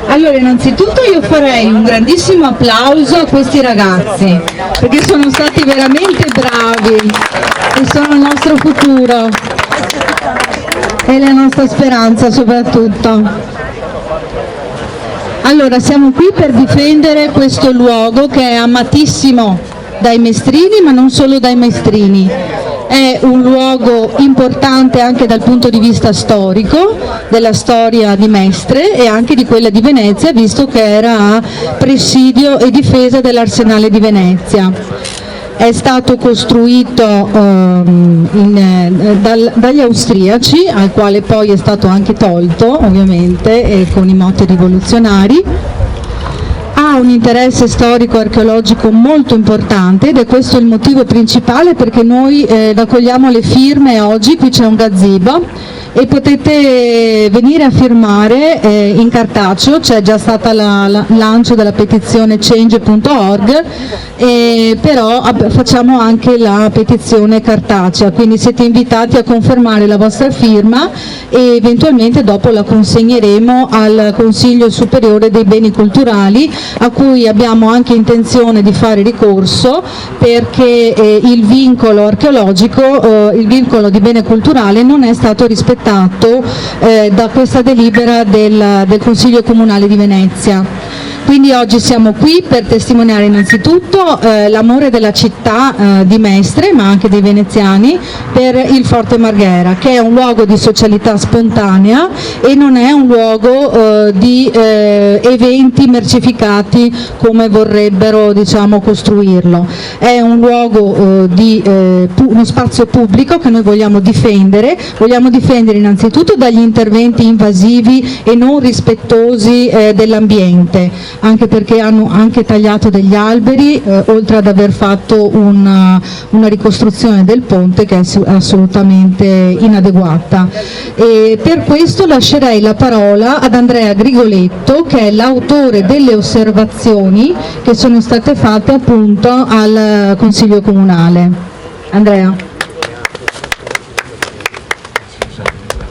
Allora, innanzitutto io farei un grandissimo applauso a questi ragazzi, perché sono stati veramente bravi e sono il nostro futuro e la nostra speranza soprattutto. Allora, siamo qui per difendere questo luogo che è amatissimo dai mestrini, ma non solo dai mestrini. È un luogo importante anche dal punto di vista storico, della storia di Mestre e anche di quella di Venezia, visto che era a presidio e difesa dell'Arsenale di Venezia. È stato costruito dagli austriaci, al quale poi è stato anche tolto, ovviamente, con i moti rivoluzionari. Ha un interesse storico-archeologico molto importante ed è questo il motivo principale perché noi raccogliamo le firme oggi. Qui c'è un gazebo e potete venire a firmare in cartaceo. C'è già stata la lancio della petizione change.org, però facciamo anche la petizione cartacea, quindi siete invitati a confermare la vostra firma e eventualmente dopo la consegneremo al Consiglio Superiore dei Beni Culturali, a cui abbiamo anche intenzione di fare ricorso perché il vincolo archeologico, il vincolo di bene culturale non è stato rispettato da questa delibera del Consiglio Comunale di Venezia. Quindi oggi siamo qui per testimoniare innanzitutto l'amore della città di Mestre, ma anche dei veneziani, per il Forte Marghera, che è un luogo di socialità spontanea e non è un luogo di eventi mercificati come vorrebbero, diciamo, costruirlo. È un luogo di uno spazio pubblico che noi vogliamo difendere innanzitutto dagli interventi invasivi e non rispettosi dell'ambiente, anche perché hanno anche tagliato degli alberi, oltre ad aver fatto una ricostruzione del ponte che è assolutamente inadeguata. E per questo lascerei la parola ad Andrea Grigoletto, che è l'autore delle osservazioni che sono state fatte appunto al Consiglio Comunale. Andrea.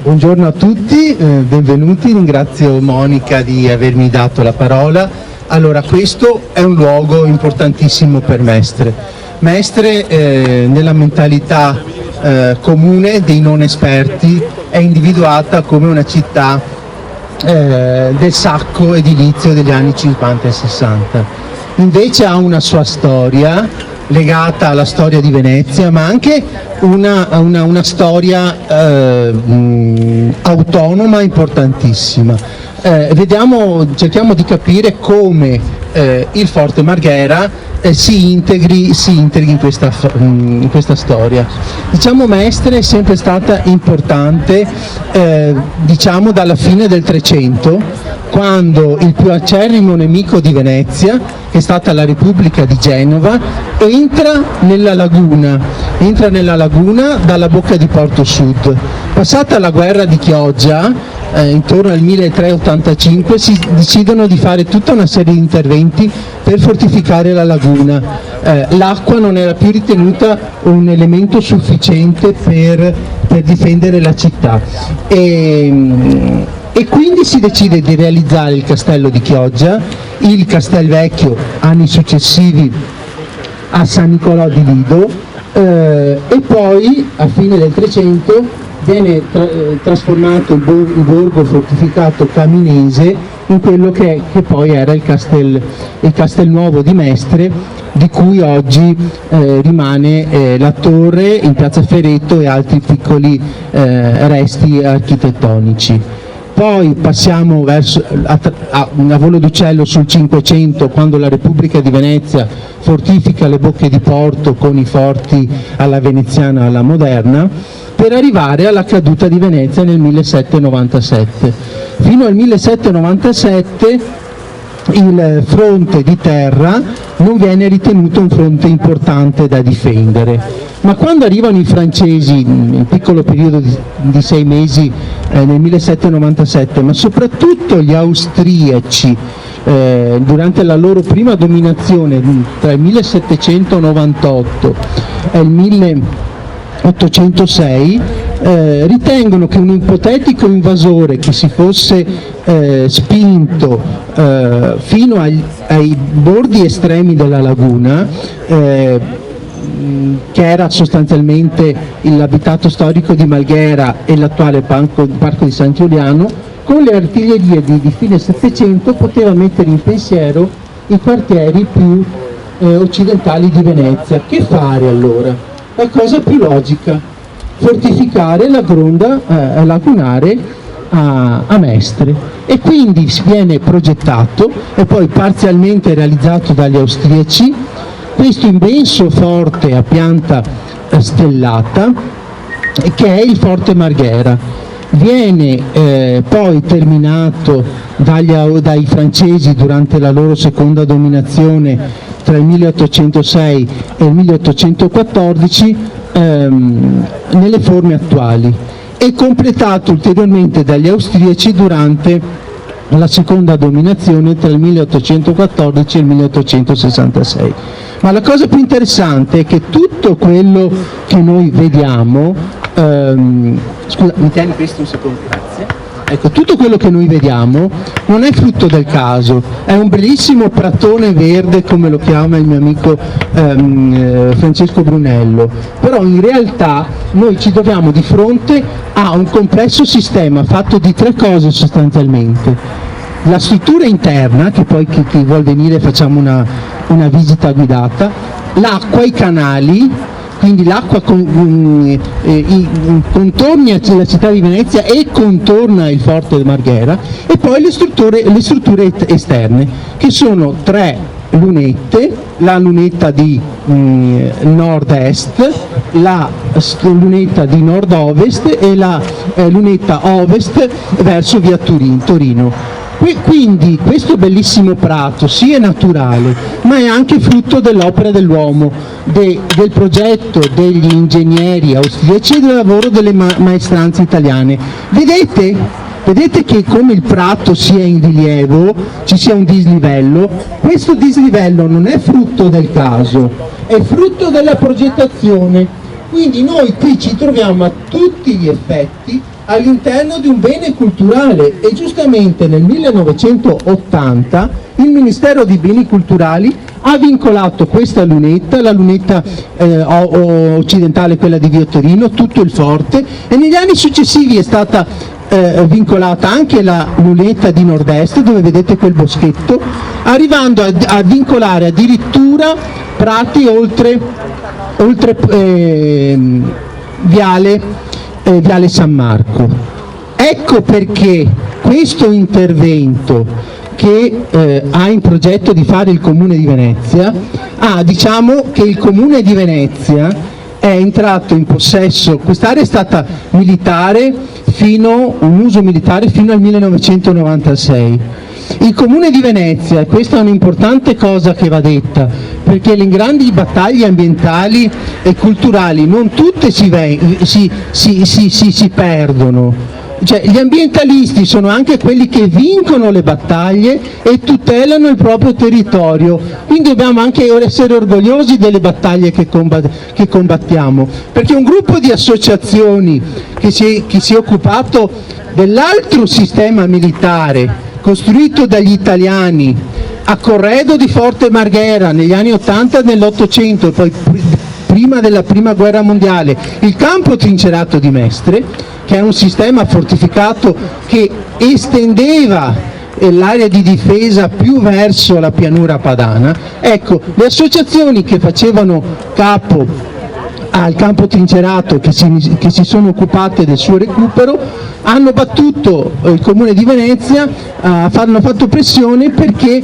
Buongiorno a tutti, benvenuti, ringrazio Monica di avermi dato la parola. Allora, questo è un luogo importantissimo per Mestre. Mestre, nella mentalità comune dei non esperti, è individuata come una città del sacco edilizio degli anni 50 e 60. Invece ha una sua storia legata alla storia di Venezia, ma anche una storia autonoma importantissima. Cerchiamo di capire come il Forte Marghera si integri in questa storia. Diciamo, Mestre è sempre stata importante, diciamo dalla fine del 300, quando il più acerrimo nemico di Venezia, che è stata la Repubblica di Genova, entra nella laguna dalla bocca di Porto Sud. Passata la guerra di Chioggia, intorno al 1385, si decidono di fare tutta una serie di interventi per fortificare la laguna. L'acqua non era più ritenuta un elemento sufficiente per difendere la città. E quindi si decide di realizzare il castello di Chioggia, il Castelvecchio anni successivi a San Nicolò di Lido, e poi a fine del 300 viene trasformato il borgo fortificato caminese in quello che poi era il Castelnuovo di Mestre, di cui oggi rimane la torre in piazza Ferretto e altri piccoli resti architettonici. Poi passiamo a volo d'uccello sul 500, quando la Repubblica di Venezia fortifica le bocche di porto con i forti alla veneziana, alla moderna, per arrivare alla caduta di Venezia nel 1797. Fino al 1797 il fronte di terra non viene ritenuto un fronte importante da difendere. Ma quando arrivano i francesi, in un piccolo periodo di 6 mesi nel 1797, ma soprattutto gli austriaci durante la loro prima dominazione tra il 1798 e il 1806, ritengono che un ipotetico invasore che si fosse spinto fino ai bordi estremi della laguna, che era sostanzialmente l'abitato storico di Malghera e l'attuale parco di San Giuliano, con le artiglierie di fine Settecento poteva mettere in pensiero i quartieri più occidentali di Venezia. Che fare allora? La cosa più logica: fortificare la gronda lagunare a Mestre, e quindi viene progettato e poi parzialmente realizzato dagli austriaci questo immenso forte a pianta stellata che è il Forte Marghera. Viene poi terminato dai francesi durante la loro seconda dominazione tra il 1806 e il 1814 nelle forme attuali, e completato ulteriormente dagli austriaci durante la seconda dominazione tra il 1814 e il 1866. Ma la cosa più interessante è che tutto quello che noi vediamo, scusa, mi tieni questo un secondo, grazie. Ecco, tutto quello che noi vediamo non è frutto del caso, è un bellissimo pratone verde, come lo chiama il mio amico Francesco Brunello, però in realtà noi ci troviamo di fronte a un complesso sistema fatto di tre cose sostanzialmente: la struttura interna, che poi chi vuol venire facciamo una visita guidata, l'acqua, i canali, quindi l'acqua contorna la città di Venezia e contorna il Forte Marghera, e poi le strutture esterne, che sono tre lunette: la lunetta di nord-est, la lunetta di nord-ovest e la lunetta ovest verso via Torino. Quindi questo bellissimo prato sì è naturale, ma è anche frutto dell'opera dell'uomo, del progetto degli ingegneri austriaci e del lavoro delle maestranze italiane. Vedete che come il prato sia in rilievo, ci sia un dislivello. Questo dislivello non è frutto del caso, è frutto della progettazione. Quindi noi qui ci troviamo a tutti gli effetti all'interno di un bene culturale, e giustamente nel 1980 il Ministero dei Beni Culturali ha vincolato questa lunetta, la lunetta occidentale, quella di via Torino, tutto il forte, e negli anni successivi è stata vincolata anche la lunetta di nord-est, dove vedete quel boschetto, arrivando a vincolare addirittura prati oltre Viale San Marco. Ecco perché questo intervento che ha in progetto di fare il Comune di Venezia, diciamo che il Comune di Venezia è entrato in possesso, quest'area è stata militare un uso militare fino al 1996. Il Comune di Venezia, e questa è un'importante cosa che va detta, perché le grandi battaglie ambientali e culturali non tutte si perdono. Cioè, gli ambientalisti sono anche quelli che vincono le battaglie e tutelano il proprio territorio, quindi dobbiamo anche essere orgogliosi delle battaglie che combattiamo, perché un gruppo di associazioni che si è occupato dell'altro sistema militare costruito dagli italiani a corredo di Forte Marghera negli anni 80 e nell'800, e poi prima della prima guerra mondiale il campo trincerato di Mestre, che è un sistema fortificato che estendeva l'area di difesa più verso la pianura padana. Ecco, le associazioni che facevano capo al campo trincerato, che si sono occupate del suo recupero, hanno battuto il Comune di Venezia, hanno fatto pressione perché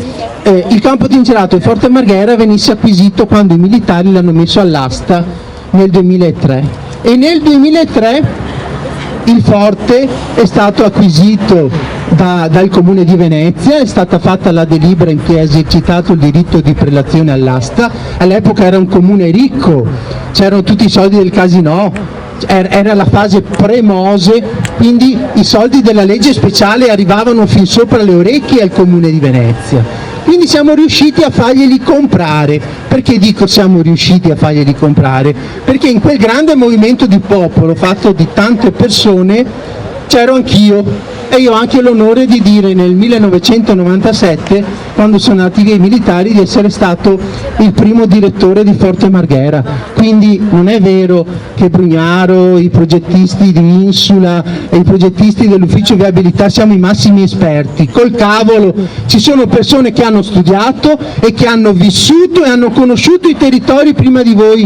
il campo trincerato e Forte Marghera venisse acquisito quando i militari l'hanno messo all'asta nel 2003, e nel 2003 il forte è stato acquisito dal Comune di Venezia, è stata fatta la delibera in cui ha esercitato il diritto di prelazione all'asta. All'epoca era un comune ricco, c'erano tutti i soldi del Casinò, era la fase pre-Mose, quindi i soldi della legge speciale arrivavano fin sopra le orecchie al Comune di Venezia. quindi siamo riusciti a farglieli comprare. Perché dico siamo riusciti a farglieli comprare? Perché in quel grande movimento di popolo fatto di tante persone c'ero anch'io, e io ho anche l'onore di dire nel 1997, quando sono nati i militari, di essere stato il primo direttore di Forte Marghera. Quindi non è vero che Brugnaro, i progettisti di Insula e i progettisti dell'ufficio viabilità siamo i massimi esperti. Col cavolo, ci sono persone che hanno studiato e che hanno vissuto e hanno conosciuto i territori prima di voi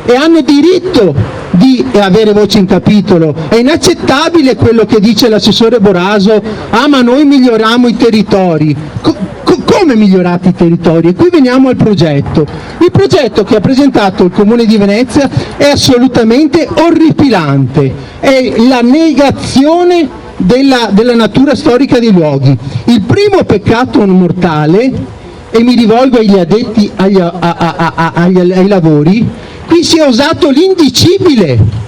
e hanno diritto di avere voce in capitolo. È inaccettabile quello che dice l'assessore Boraso: ah, ma noi miglioriamo i territori. Come migliorate i territori? E qui veniamo al progetto. Il progetto che ha presentato il Comune di Venezia è assolutamente orripilante, è la negazione della natura storica dei luoghi. Il primo peccato mortale, e mi rivolgo agli addetti ai lavori, qui si è usato l'indicibile.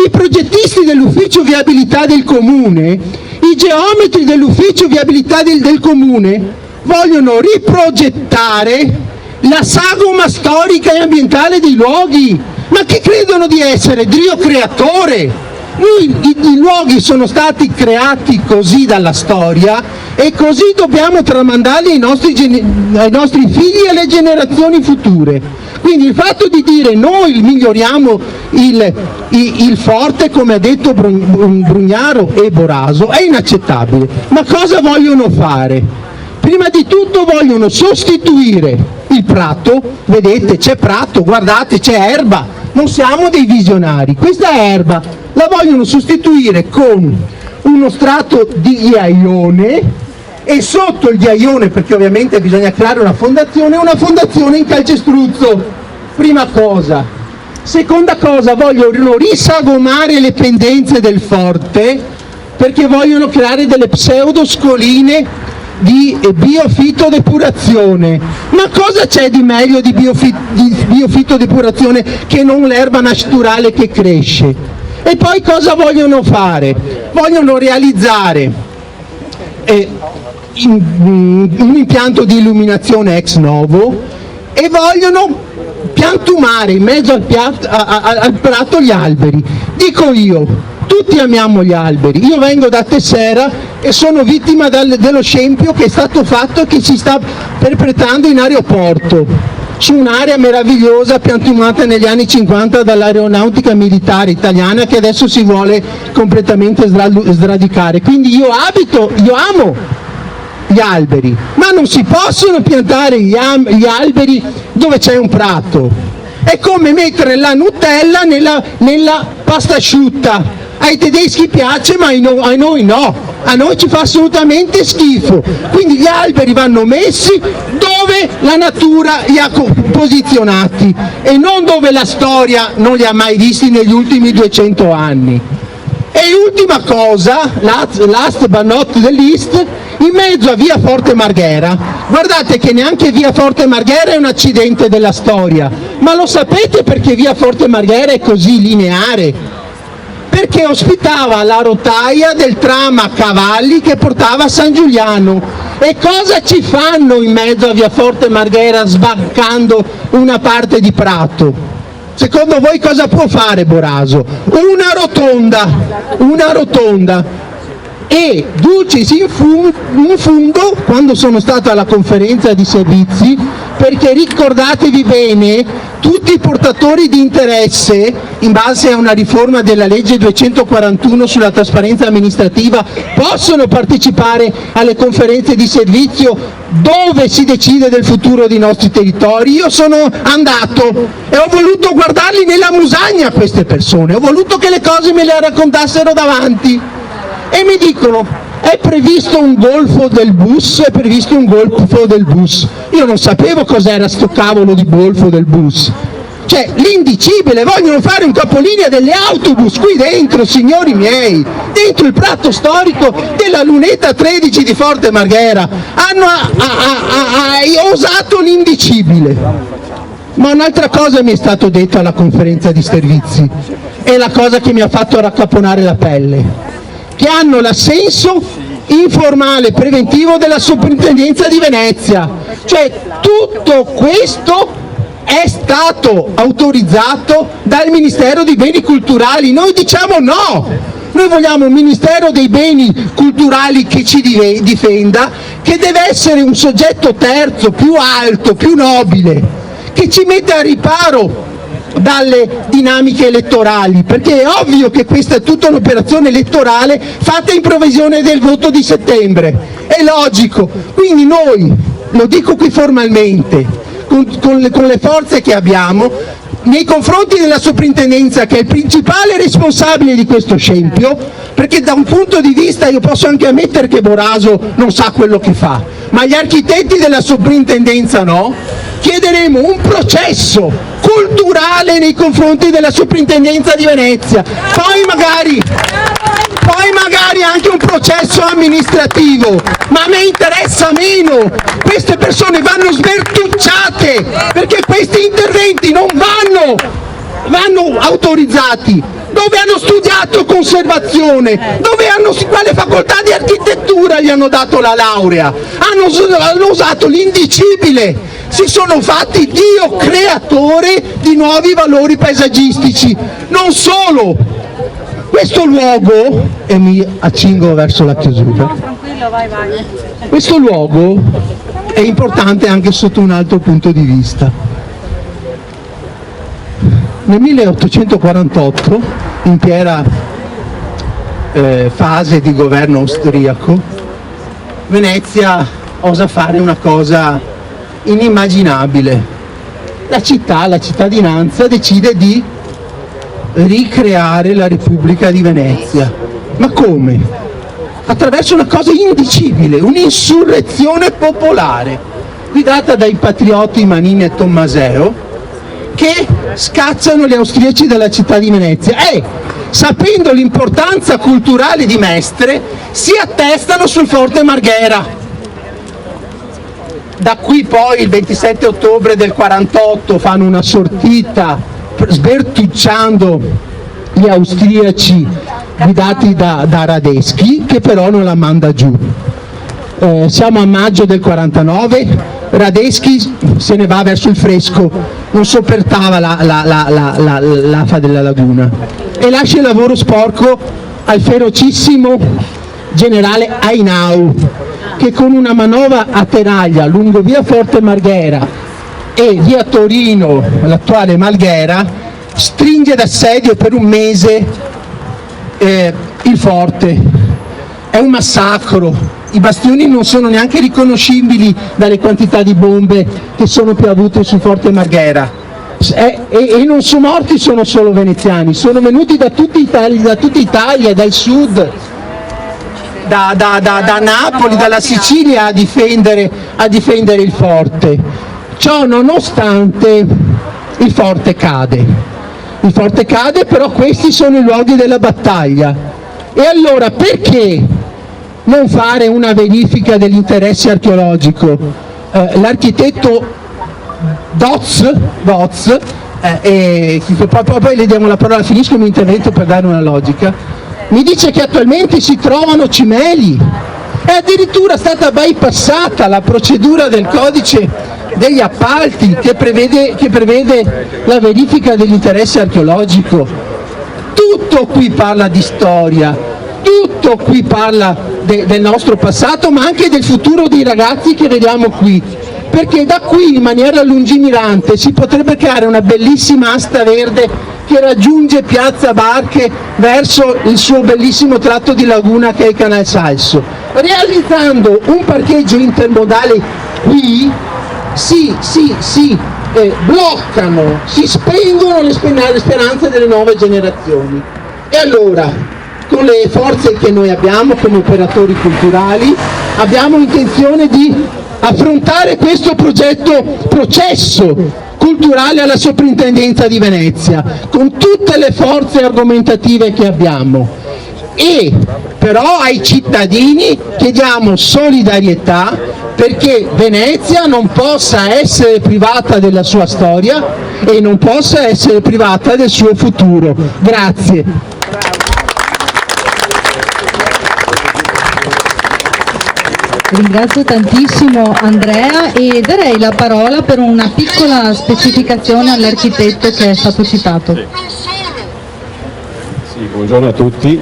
I progettisti dell'ufficio viabilità del comune, i geometri dell'ufficio viabilità del comune vogliono riprogettare la sagoma storica e ambientale dei luoghi. Ma che credono di essere? Dio creatore? I luoghi sono stati creati così dalla storia e così dobbiamo tramandarli ai nostri figli e alle generazioni future. Quindi il fatto di dire noi miglioriamo il forte, come ha detto Brugnaro e Boraso, è inaccettabile. Ma cosa vogliono fare? Prima di tutto vogliono sostituire il prato, vedete c'è prato, guardate c'è erba, non siamo dei visionari, questa erba la vogliono sostituire con uno strato di ghiaione e sotto il ghiaione, perché ovviamente bisogna creare una fondazione in calcestruzzo, prima cosa. Seconda cosa, vogliono risagomare le pendenze del forte perché vogliono creare delle pseudoscoline di biofitodepurazione. Ma cosa c'è di meglio di biofitodepurazione che non l'erba naturale che cresce? E poi cosa vogliono fare? Vogliono realizzare un impianto di illuminazione ex novo e vogliono piantumare in mezzo al prato gli alberi. Dico io, tutti amiamo gli alberi, io vengo da Tessera e sono vittima dello scempio che è stato fatto e che si sta perpetrando in aeroporto, su un'area meravigliosa piantumata negli anni 50 dall'aeronautica militare italiana che adesso si vuole completamente sradicare. Quindi io amo gli alberi, ma non si possono piantare gli alberi dove c'è un prato. È come mettere la Nutella nella pasta asciutta. Ai tedeschi piace, ma a noi no, a noi ci fa assolutamente schifo. Quindi gli alberi vanno messi dove la natura li ha posizionati e non dove la storia non li ha mai visti negli ultimi 200 anni. E ultima cosa, last but not the least, in mezzo a via Forte Marghera, guardate che neanche via Forte Marghera è un accidente della storia, ma lo sapete perché via Forte Marghera è così lineare? Perché ospitava la rotaia del tram a cavalli che portava a San Giuliano. E cosa ci fanno in mezzo a via Forte Marghera sbancando una parte di prato? Secondo voi cosa può fare Boraso? Una rotonda. E dulcis in fundo, quando sono stato alla conferenza di servizi, perché ricordatevi bene, tutti i portatori di interesse, in base a una riforma della legge 241 sulla trasparenza amministrativa, possono partecipare alle conferenze di servizio dove si decide del futuro dei nostri territori. Io sono andato e ho voluto guardarli nella musagna queste persone, ho voluto che le cose me le raccontassero davanti. E mi dicono, è previsto un golfo del bus, è previsto un golfo del bus. Io non sapevo cos'era sto cavolo di golfo del bus. Cioè, l'indicibile, vogliono fare un capolinea delle autobus qui dentro, signori miei, dentro il prato storico della lunetta 13 di Forte Marghera. Hanno osato l'indicibile. Ma un'altra cosa mi è stato detto alla conferenza di servizi, è la cosa che mi ha fatto raccaponare la pelle, che hanno l'assenso informale preventivo della soprintendenza di Venezia. Cioè tutto questo è stato autorizzato dal Ministero dei Beni Culturali. Noi diciamo no, noi vogliamo un Ministero dei Beni Culturali che ci difenda, che deve essere un soggetto terzo, più alto, più nobile, che ci metta a riparo dalle dinamiche elettorali, perché è ovvio che questa è tutta un'operazione elettorale fatta in previsione del voto di settembre, è logico. Quindi noi, lo dico qui formalmente, con le forze che abbiamo, nei confronti della soprintendenza, che è il principale responsabile di questo scempio, perché da un punto di vista io posso anche ammettere che Boraso non sa quello che fa, ma gli architetti della soprintendenza no, chiederemo un processo culturale nei confronti della soprintendenza di Venezia, poi magari anche un processo amministrativo, ma a me interessa meno. Queste persone vanno sbertucciate, perché questi interventi non vanno autorizzati. Dove hanno studiato conservazione? Quale facoltà di architettura gli hanno dato la laurea? Hanno usato l'indicibile, si sono fatti Dio creatore di nuovi valori paesaggistici. Non solo, questo luogo, e mi accingo verso la chiusura, questo luogo è importante anche sotto un altro punto di vista. Nel 1848, in piena fase di governo austriaco, Venezia osa fare una cosa inimmaginabile. La cittadinanza decide di ricreare la Repubblica di Venezia. Ma come? Attraverso una cosa indicibile, un'insurrezione popolare, guidata dai patrioti Manini e Tommaseo, che scacciano gli austriaci dalla città di Venezia e, sapendo l'importanza culturale di Mestre, si attestano sul Forte Marghera. Da qui poi il 27 ottobre del 48 fanno una sortita sbertucciando gli austriaci guidati da Radetzky, che però non la manda giù. Siamo a maggio del 49, Radetzky se ne va verso il fresco, non sopportava l'afa della laguna e lascia il lavoro sporco al ferocissimo generale Ainau, che con una manovra a tenaglia lungo via Forte Marghera e via Torino, l'attuale Marghera, stringe d'assedio per un mese il forte. È un massacro, i bastioni non sono neanche riconoscibili dalle quantità di bombe che sono piovute sul Forte Marghera, e non sono morti sono solo veneziani, sono venuti da tutta Italia, dal sud, da Napoli, dalla Sicilia a difendere il forte. Ciò nonostante il forte cade, però questi sono i luoghi della battaglia. E allora perché non fare una verifica dell'interesse archeologico? L'architetto Dotz, poi le diamo la parola, finisco il mio intervento per dare una logica, mi dice che attualmente si trovano cimeli, è addirittura stata bypassata la procedura del codice degli appalti che prevede la verifica dell'interesse archeologico. Tutto qui parla di storia, tutto qui parla del nostro passato, ma anche del futuro dei ragazzi che vediamo qui, perché da qui in maniera lungimirante si potrebbe creare una bellissima asta verde che raggiunge Piazza Barche verso il suo bellissimo tratto di laguna che è il Canal Salso. Realizzando un parcheggio intermodale qui si bloccano, si spengono le speranze delle nuove generazioni. E allora, con le forze che noi abbiamo come operatori culturali, abbiamo intenzione di affrontare questo processo culturale alla soprintendenza di Venezia, con tutte le forze argomentative che abbiamo. E però ai cittadini chiediamo solidarietà, perché Venezia non possa essere privata della sua storia e non possa essere privata del suo futuro. Grazie. Ringrazio tantissimo Andrea e darei la parola per una piccola specificazione all'architetto che è stato citato. Sì, buongiorno a tutti.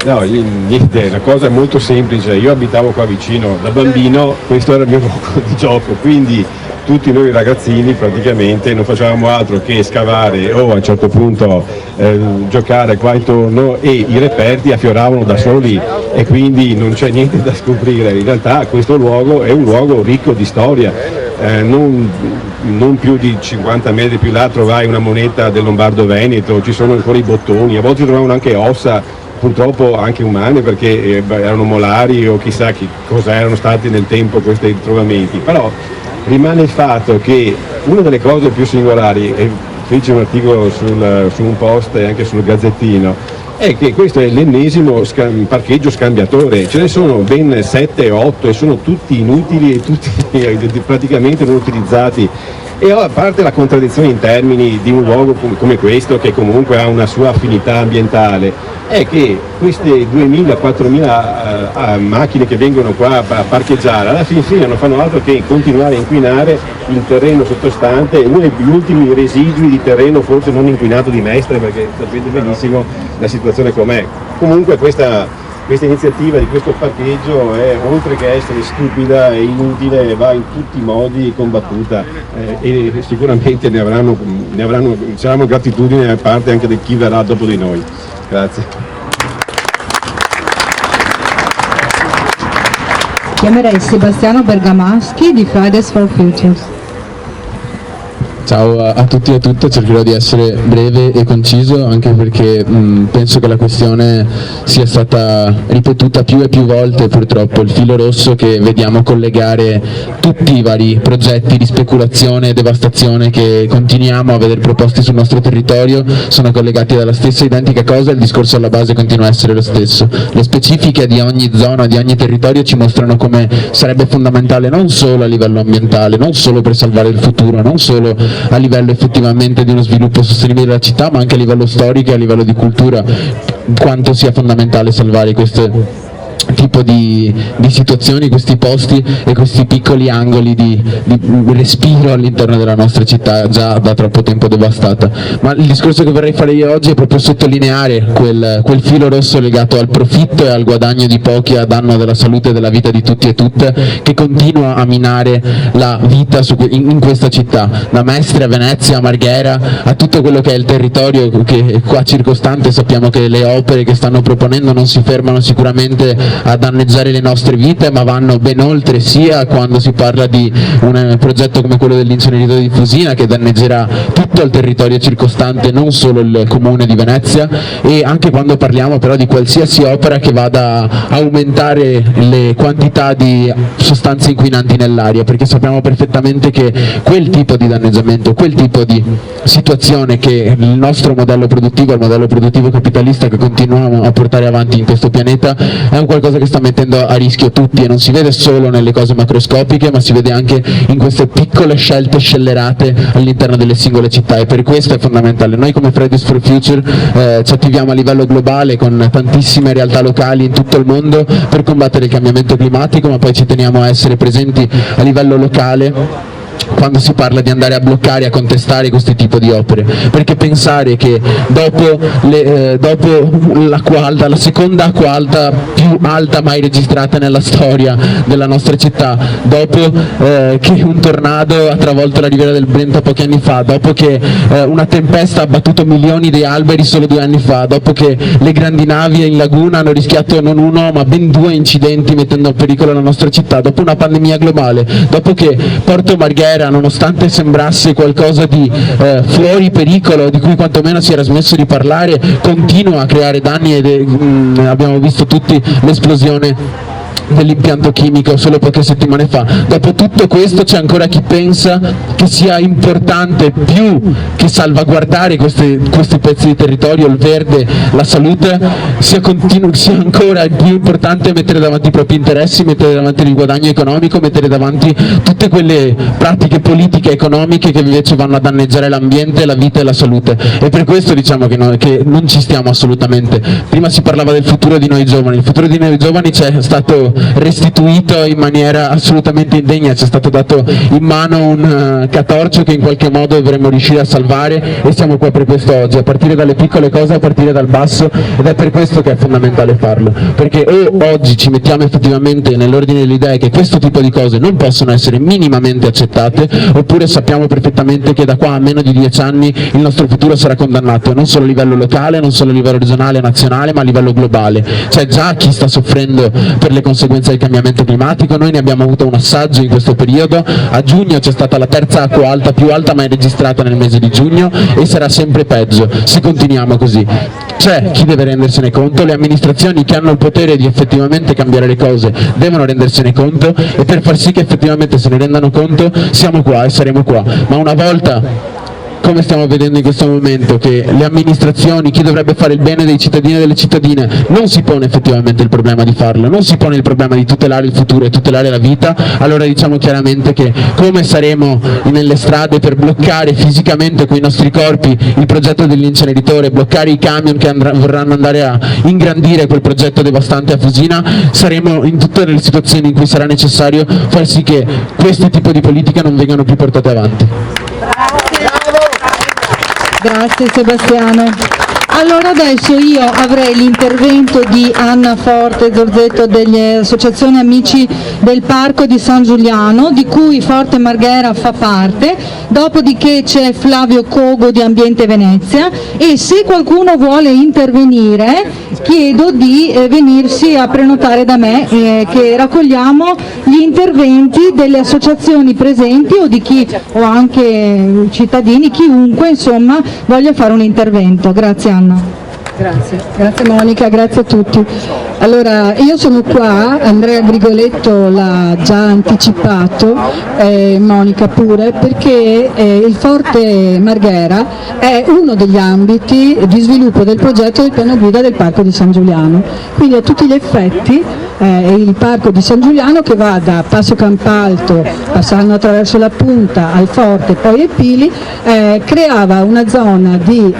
No, niente, la cosa è molto semplice, io abitavo qua vicino, da bambino questo era il mio luogo di gioco, quindi tutti noi ragazzini praticamente non facevamo altro che scavare o a un certo punto giocare qua intorno e i reperti affioravano da soli e quindi non c'è niente da scoprire. In realtà questo luogo è un luogo ricco di storia, non più di 50 metri più là trovai una moneta del Lombardo Veneto, ci sono ancora i bottoni, a volte trovavano anche ossa, purtroppo anche umane perché erano molari o chissà cosa erano stati nel tempo questi ritrovamenti, però rimane il fatto che una delle cose più singolari, e fece un articolo su un post e anche sul Gazzettino, è che questo è l'ennesimo parcheggio scambiatore, ce ne sono ben 7 o 8 e sono tutti inutili e tutti praticamente non utilizzati. E a parte la contraddizione in termini di un luogo come questo, che comunque ha una sua affinità ambientale, è che queste 2.000-4.000 macchine che vengono qua a parcheggiare alla fine non fanno altro che continuare a inquinare il terreno sottostante, uno degli ultimi residui di terreno forse non inquinato di Mestre, perché sapete benissimo la situazione com'è. Comunque questa iniziativa di questo parcheggio è, oltre che essere stupida e inutile, va in tutti i modi combattuta e sicuramente saranno gratitudine da parte anche di chi verrà dopo di noi. Grazie. Chiamerei Sebastiano Bergamaschi di Fridays for Future. Ciao a tutti e a tutte, cercherò di essere breve e conciso anche perché penso che la questione sia stata ripetuta più e più volte purtroppo. Il filo rosso che vediamo collegare tutti i vari progetti di speculazione e devastazione che continuiamo a vedere proposti sul nostro territorio sono collegati dalla stessa identica cosa, il discorso alla base continua a essere lo stesso. Le specifiche di ogni zona, di ogni territorio ci mostrano come sarebbe fondamentale non solo a livello ambientale, non solo per salvare il futuro, non solo a livello effettivamente di uno sviluppo sostenibile della città, ma anche a livello storico e a livello di cultura, quanto sia fondamentale salvare queste tipo di situazioni, questi posti e questi piccoli angoli di respiro all'interno della nostra città già da troppo tempo devastata. Ma il discorso che vorrei fare io oggi è proprio sottolineare quel filo rosso legato al profitto e al guadagno di pochi a danno della salute e della vita di tutti e tutte, che continua a minare la vita in questa città, da Mestre a Venezia a Marghera a tutto quello che è il territorio che è qua circostante. Sappiamo che le opere che stanno proponendo non si fermano sicuramente a danneggiare le nostre vite, ma vanno ben oltre, sia quando si parla di un progetto come quello dell'inceneritore di Fusina, che danneggerà tutto il territorio circostante, non solo il comune di Venezia, e anche quando parliamo però di qualsiasi opera che vada a aumentare le quantità di sostanze inquinanti nell'aria, perché sappiamo perfettamente che quel tipo di danneggiamento, quel tipo di situazione che il nostro modello produttivo, il modello produttivo capitalista che continuiamo a portare avanti in questo pianeta, è un qualcosa che sta mettendo a rischio tutti, e non si vede solo nelle cose macroscopiche, ma si vede anche in queste piccole scelte scellerate all'interno delle singole città, e per questo è fondamentale. Noi come Fridays for Future ci attiviamo a livello globale con tantissime realtà locali in tutto il mondo per combattere il cambiamento climatico, ma poi ci teniamo a essere presenti a livello locale quando si parla di andare a bloccare, a contestare questo tipo di opere, perché pensare che dopo l'acqua alta, la seconda acqua alta più alta mai registrata nella storia della nostra città, dopo che un tornado ha travolto la riviera del Brenta pochi anni fa, dopo che una tempesta ha abbattuto milioni di alberi solo 2 anni fa, dopo che le grandi navi in laguna hanno rischiato non uno ma ben 2 incidenti mettendo a pericolo la nostra città, dopo una pandemia globale, dopo che Porto Marghera, nonostante sembrasse qualcosa di fuori pericolo, di cui quantomeno si era smesso di parlare, continua a creare danni ed abbiamo visto tutti l'esplosione dell'impianto chimico solo poche settimane fa. Dopo tutto questo c'è ancora chi pensa che sia importante più che salvaguardare questi pezzi di territorio, il verde, la salute, sia ancora più importante mettere davanti i propri interessi, mettere davanti il guadagno economico, mettere davanti tutte quelle pratiche politiche e economiche che invece vanno a danneggiare l'ambiente, la vita e la salute. E per questo diciamo che non ci stiamo assolutamente. Prima si parlava del futuro di noi giovani, il futuro di noi giovani c'è stato restituito in maniera assolutamente indegna, ci è stato dato in mano un catorcio che in qualche modo dovremmo riuscire a salvare, e siamo qua per questo oggi, a partire dalle piccole cose, a partire dal basso, ed è per questo che è fondamentale farlo, perché o oggi ci mettiamo effettivamente nell'ordine delle idee che questo tipo di cose non possono essere minimamente accettate, oppure sappiamo perfettamente che da qua a meno di 10 anni il nostro futuro sarà condannato, non solo a livello locale, non solo a livello regionale e nazionale, ma a livello globale. C'è già chi sta soffrendo per le conseguenze del cambiamento climatico, noi ne abbiamo avuto un assaggio in questo periodo, a giugno c'è stata la terza acqua alta più alta mai registrata nel mese di giugno, e sarà sempre peggio se continuiamo così. C'è chi deve rendersene conto, le amministrazioni che hanno il potere di effettivamente cambiare le cose devono rendersene conto, e per far sì che effettivamente se ne rendano conto siamo qua e saremo qua. Ma una volta, come stiamo vedendo in questo momento, che le amministrazioni, chi dovrebbe fare il bene dei cittadini e delle cittadine, non si pone effettivamente il problema di farlo, non si pone il problema di tutelare il futuro e tutelare la vita, allora diciamo chiaramente che come saremo nelle strade per bloccare fisicamente con i nostri corpi il progetto dell'inceneritore, bloccare i camion che vorranno andare a ingrandire quel progetto devastante a Fusina, saremo in tutte le situazioni in cui sarà necessario far sì che questo tipo di politica non vengano più portate avanti. Grazie Sebastiano. Allora adesso io avrei l'intervento di Anna Forte Zorzetto delle associazioni amici del Parco di San Giuliano, di cui Forte Marghera fa parte, dopodiché c'è Flavio Cogo di Ambiente Venezia, e se qualcuno vuole intervenire chiedo di venirsi a prenotare da me, che raccogliamo gli interventi delle associazioni presenti o di chi, o anche cittadini, chiunque insomma voglia fare un intervento. Grazie Anna. Grazie Monica, grazie a tutti. Allora, io sono qua, Andrea Grigoletto l'ha già anticipato, Monica pure, perché il Forte Marghera è uno degli ambiti di sviluppo del progetto del piano guida del Parco di San Giuliano, quindi a tutti gli effetti il Parco di San Giuliano, che va da Passo Campalto, passando attraverso la Punta al Forte e poi ai Pili, creava una zona di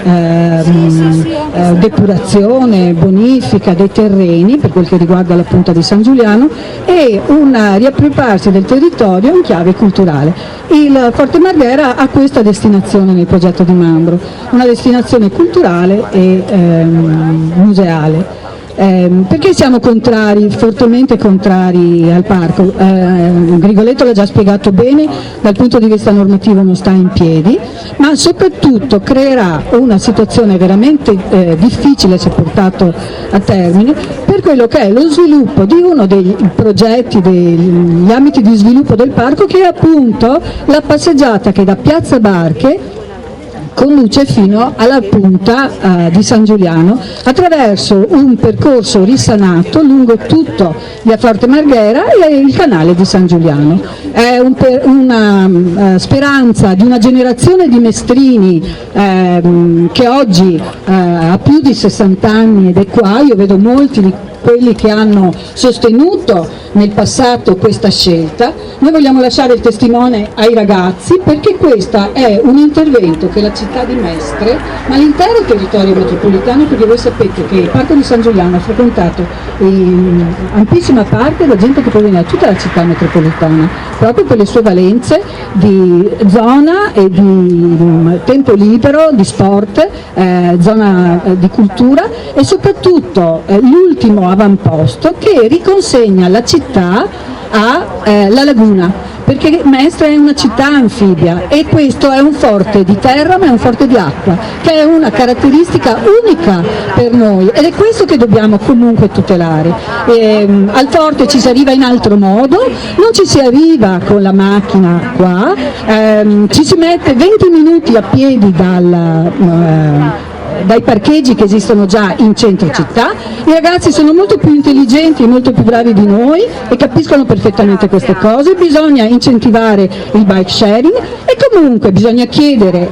depurazione, bonifica dei terreni per quel che riguarda la Punta di San Giuliano, e un riappropriarsi del territorio in chiave culturale. Il Forte Marghera ha questa destinazione nel progetto di Mambro, una destinazione culturale e museale. Perché siamo contrari, fortemente contrari al parco? Grigoletto l'ha già spiegato bene, dal punto di vista normativo non sta in piedi, ma soprattutto creerà una situazione veramente difficile se portato a termine per quello che è lo sviluppo di uno dei progetti, degli ambiti di sviluppo del parco, che è appunto la passeggiata che da Piazza Barche conduce fino alla Punta di San Giuliano, attraverso un percorso risanato lungo tutto via Forte Marghera e il canale di San Giuliano. È una speranza di una generazione di mestrini che oggi ha più di 60 anni ed è qua. Io vedo molti di quelli che hanno sostenuto nel passato questa scelta. Noi vogliamo lasciare il testimone ai ragazzi, perché questo è un intervento che la città di Mestre, ma l'intero territorio metropolitano, perché voi sapete che il Parco di San Giuliano ha frequentato in ampissima parte la gente che proviene da tutta la città metropolitana, proprio per le sue valenze di zona e di tempo libero, di sport, zona di cultura, e soprattutto l'ultimo avamposto che riconsegna la città alla laguna, perché Mestre è una città anfibia e questo è un forte di terra ma è un forte di acqua, che è una caratteristica unica per noi, ed è questo che dobbiamo comunque tutelare. Al forte ci si arriva in altro modo, non ci si arriva con la macchina qua, ci si mette 20 minuti a piedi dai parcheggi che esistono già in centro città. I ragazzi sono molto più intelligenti e molto più bravi di noi e capiscono perfettamente queste cose. Bisogna incentivare il bike sharing e comunque bisogna chiedere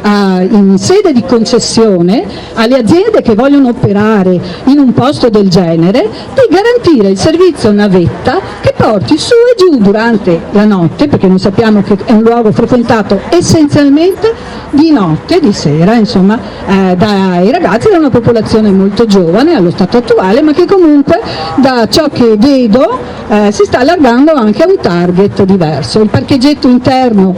in sede di concessione alle aziende che vogliono operare in un posto del genere di garantire il servizio navetta, che porti su e giù durante la notte, perché noi sappiamo che è un luogo frequentato essenzialmente di notte, di sera, insomma, dai ragazzi, da una popolazione molto giovane allo stato attuale, ma che comunque da ciò che vedo si sta allargando anche a un target diverso. Il parcheggetto interno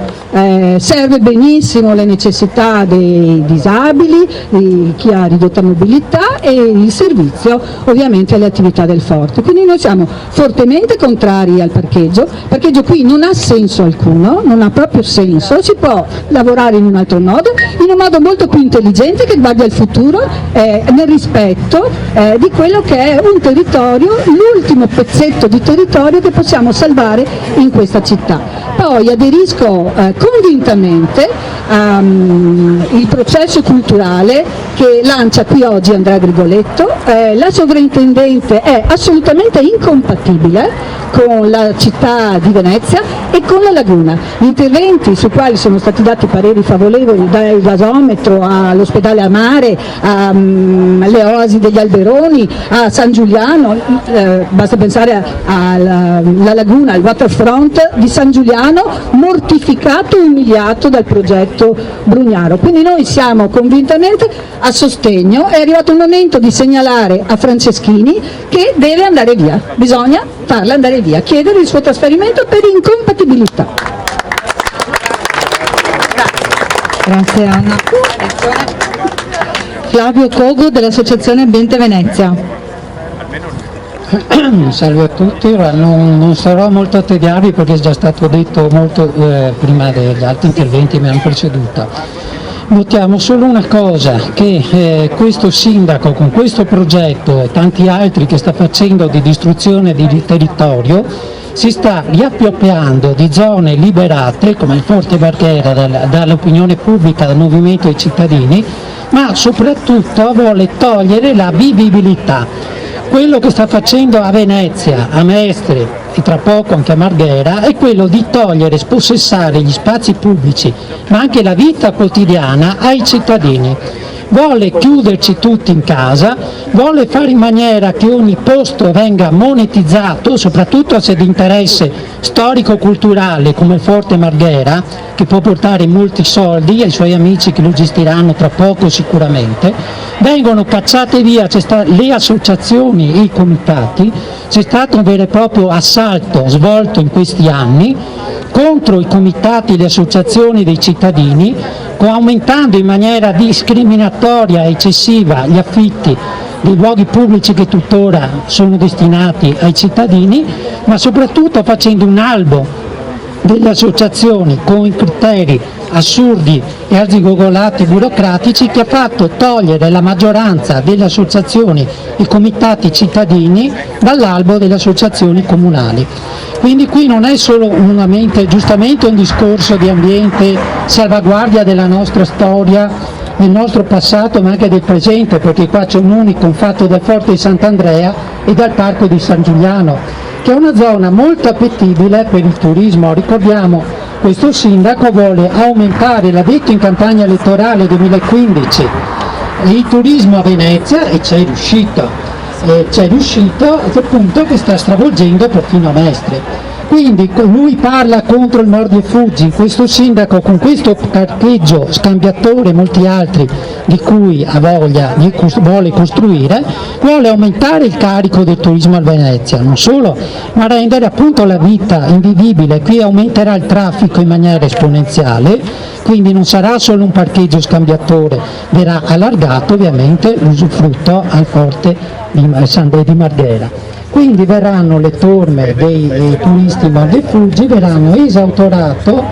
serve benissimo le necessità dei disabili, di chi ha ridotta mobilità, e il servizio ovviamente alle attività del Forte. Quindi noi siamo fortemente contrari al parcheggio. Il parcheggio qui non ha senso alcuno, non ha proprio senso, si può lavorare in un altro modo, in un modo molto più intelligente che guardi al futuro, nel rispetto di quello che è un territorio, l'ultimo pezzetto di territorio che possiamo salvare in questa città. Poi aderisco convintamente al processo culturale che lancia qui oggi Andrea Grigoletto. La sovrintendente è assolutamente incompatibile con la città di Venezia e con la laguna. Gli interventi sui quali sono stati dati pareri favorevoli, dal gasometro all'ospedale a mare, alle oasi degli Alberoni, a San Giuliano, basta pensare alla laguna, al waterfront di San Giuliano, mortificato e umiliato dal progetto Brugnaro. Quindi noi siamo convintamente a sostegno. È arrivato il momento di segnalare a Franceschini che deve andare via, bisogna farla andare via, chiedere il suo trasferimento per incompatibilità. Grazie Anna. Flavio Cogo dell'Associazione Ambiente Venezia. Salve a tutti, non sarò molto a tediarvi perché è già stato detto molto prima degli altri interventi che mi hanno preceduta. Notiamo solo una cosa, che questo sindaco con questo progetto e tanti altri che sta facendo di distruzione di territorio si sta riappropriando di zone liberate come il Forte Marghera dall'opinione pubblica, dal movimento dei cittadini, ma soprattutto vuole togliere la vivibilità. Quello che sta facendo a Venezia, a Mestre e tra poco anche a Marghera è quello di togliere, spossessare gli spazi pubblici ma anche la vita quotidiana ai cittadini. Vuole chiuderci tutti in casa, vuole fare in maniera che ogni posto venga monetizzato, soprattutto se di interesse storico-culturale come il Forte Marghera, che può portare molti soldi ai suoi amici che lo gestiranno tra poco sicuramente. Vengono cacciate via le associazioni e i comitati, c'è stato un vero e proprio assalto svolto in questi anni contro i comitati e le associazioni dei cittadini, aumentando in maniera discriminatoria e eccessiva gli affitti dei luoghi pubblici che tuttora sono destinati ai cittadini, ma soprattutto facendo un albo delle associazioni con criteri assurdi e arzigogolati burocratici che ha fatto togliere la maggioranza delle associazioni e comitati cittadini dall'albo delle associazioni comunali. Quindi qui non è solo giustamente un discorso di ambiente, salvaguardia della nostra storia, del nostro passato ma anche del presente, perché qua c'è un unicum fatto dal Forte di Sant'Andrea e dal Parco di San Giuliano, che è una zona molto appetibile per il turismo. Ricordiamo, questo sindaco vuole aumentare, l'ha detto in campagna elettorale 2015, il turismo a Venezia e c'è riuscito al punto che sta stravolgendo perfino Mestre. Quindi lui parla contro il mordi e fuggi, questo sindaco con questo parcheggio scambiatore e molti altri di cui ha voglia, vuole costruire, vuole aumentare il carico del turismo a Venezia, non solo, ma rendere appunto la vita invivibile. Qui aumenterà il traffico in maniera esponenziale, quindi non sarà solo un parcheggio scambiatore, verrà allargato ovviamente l'usufrutto al Forte di Marghera. Quindi verranno le torme dei turisti mordi e fuggi, verranno esautorata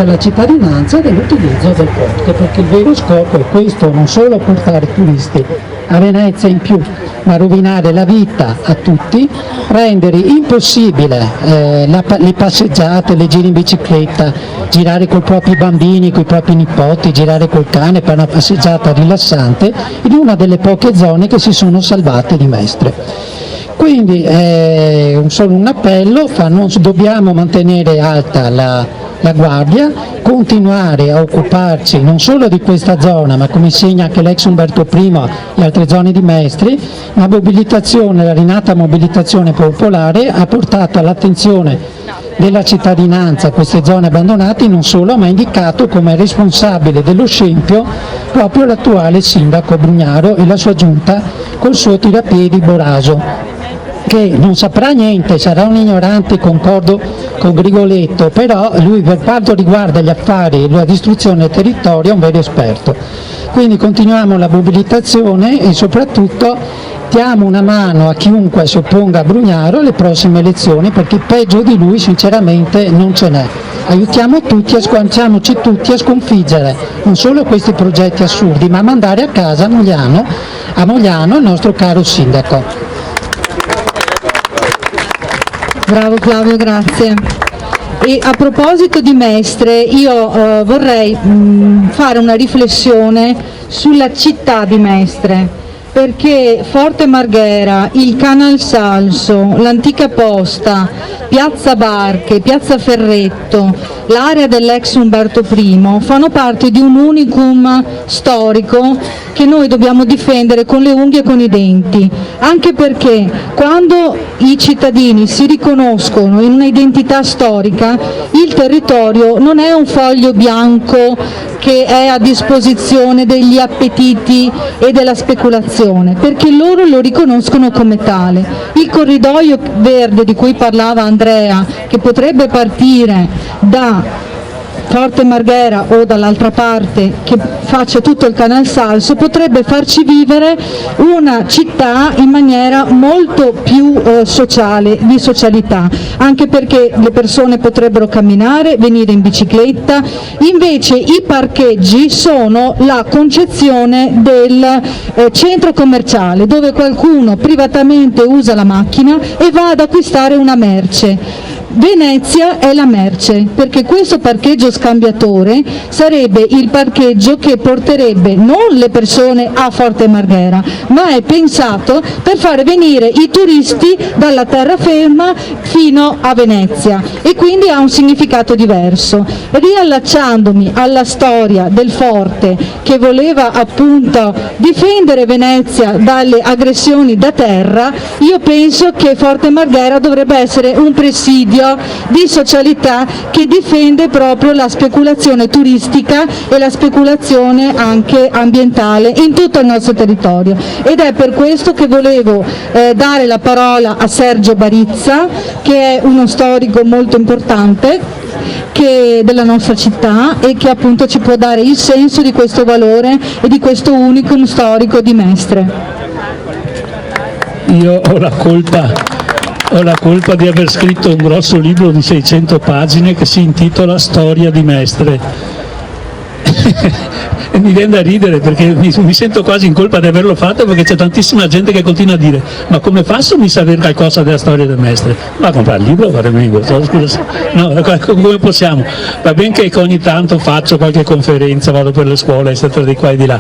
la cittadinanza dell'utilizzo del forte, perché il vero scopo è questo, non solo portare turisti a Venezia in più, ma rovinare la vita a tutti, rendere impossibile le passeggiate, le giri in bicicletta, girare con i propri bambini, con i propri nipoti, girare col cane per una passeggiata rilassante in una delle poche zone che si sono salvate di Mestre. Quindi solo un appello, dobbiamo mantenere alta la guardia, continuare a occuparci non solo di questa zona, ma come insegna anche l'ex Umberto I e altre zone di Mestre, la rinata mobilitazione popolare ha portato all'attenzione della cittadinanza queste zone abbandonate, non solo, ma ha indicato come responsabile dello scempio proprio l'attuale sindaco Brugnaro e la sua giunta col suo tirapiedi Boraso, che non saprà niente, sarà un ignorante, concordo con Grigoletto, però lui per quanto riguarda gli affari e la distruzione del territorio è un vero esperto. Quindi continuiamo la mobilitazione e soprattutto diamo una mano a chiunque si opponga a Brugnaro alle prossime elezioni, perché peggio di lui sinceramente non ce n'è. Aiutiamo tutti, squanciamoci tutti a sconfiggere non solo questi progetti assurdi, ma a mandare a casa a Mogliano il nostro caro sindaco. Bravo Flavio, grazie. E a proposito di Mestre, io vorrei fare una riflessione sulla città di Mestre, perché Forte Marghera, il Canal Salso, l'antica posta, Piazza Barche, Piazza Ferretto, l'area dell'ex Umberto I fanno parte di un unicum storico che noi dobbiamo difendere con le unghie e con i denti, anche perché quando i cittadini si riconoscono in un'identità storica, il territorio non è un foglio bianco che è a disposizione degli appetiti e della speculazione, perché loro lo riconoscono come tale. Il corridoio verde di cui parlava Andrea, che potrebbe partire da Forte Marghera o dall'altra parte che faccia tutto il Canal Salso, potrebbe farci vivere una città in maniera molto più sociale, di socialità, anche perché le persone potrebbero camminare, venire in bicicletta. Invece i parcheggi sono la concezione del centro commerciale, dove qualcuno privatamente usa la macchina e va ad acquistare una merce. Venezia è la merce, perché questo parcheggio scambiatore sarebbe il parcheggio che porterebbe non le persone a Forte Marghera, ma è pensato per fare venire i turisti dalla terraferma fino a Venezia, e quindi ha un significato diverso. Riallacciandomi alla storia del forte che voleva appunto difendere Venezia dalle aggressioni da terra, io penso che Forte Marghera dovrebbe essere un presidio di socialità che difende proprio la speculazione turistica e la speculazione anche ambientale in tutto il nostro territorio, ed è per questo che volevo dare la parola a Sergio Barizza, che è uno storico molto importante della nostra città e che appunto ci può dare il senso di questo valore e di questo unicum storico di Mestre. Io ho la colpa di aver scritto un grosso libro di 600 pagine che si intitola Storia di Mestre. E mi viene da ridere perché mi sento quasi in colpa di averlo fatto, perché c'è tantissima gente che continua a dire: ma come faccio a sapere qualcosa della storia del Mestre? Ma comprare il libro, fare amico. Scusa, no, come possiamo? Va bene che ogni tanto faccio qualche conferenza, vado per le scuole, eccetera, di qua e di là,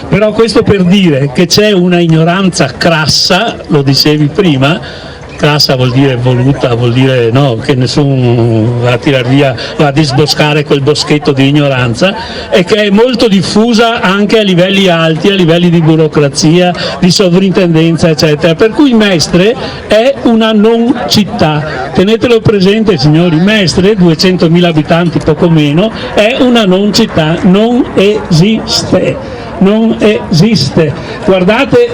però questo per dire che c'è una ignoranza crassa, lo dicevi prima. Crassa vuol dire voluta, vuol dire no, che nessuno va a tirar via, va a disboscare quel boschetto di ignoranza, e che è molto diffusa anche a livelli alti, a livelli di burocrazia, di sovrintendenza, eccetera. Per cui Mestre è una non città, tenetelo presente signori. Mestre, 200.000 abitanti poco meno, è una non città, non esiste. Non esiste. Guardate,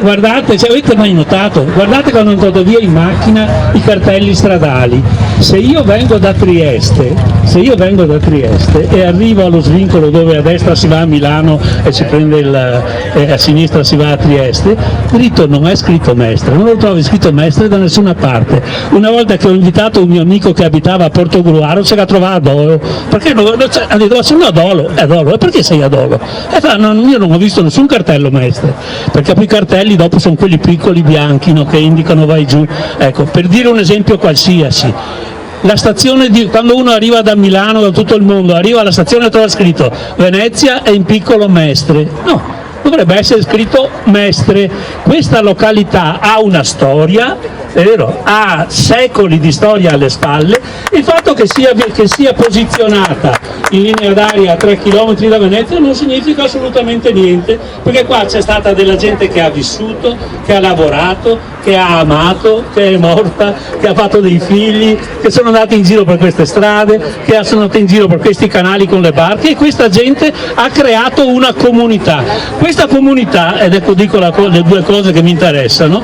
se avete mai notato, guardate quando andate via in macchina i cartelli stradali. Se io vengo da Trieste e arrivo allo svincolo dove a destra si va a Milano e si prende a sinistra si va a Trieste, dritto non è scritto Mestre, non lo trovi scritto Mestre da nessuna parte. Una volta che ho invitato un mio amico che abitava a Portogruaro, se la trovava a Dolo, perché ha detto: sono a Dolo, e perché sei a Dolo? E fa: no, io non ho visto nessun cartello Mestre, perché poi i cartelli dopo sono quelli piccoli bianchi, no, che indicano vai giù. Ecco, per dire un esempio qualsiasi, la stazione quando uno arriva da Milano, da tutto il mondo, arriva alla stazione e trova scritto Venezia è in piccolo Mestre. No, dovrebbe essere scritto Mestre. Questa località ha una storia, è vero, ha secoli di storia alle spalle. Il fatto che sia posizionata in linea d'aria a 3 km da Venezia non significa assolutamente niente, perché qua c'è stata della gente che ha vissuto, che ha lavorato, che ha amato, che è morta, che ha fatto dei figli, che sono andati in giro per queste strade, che sono andati in giro per questi canali con le barche, e questa gente ha creato una comunità. Questa comunità, ed ecco dico le due cose che mi interessano,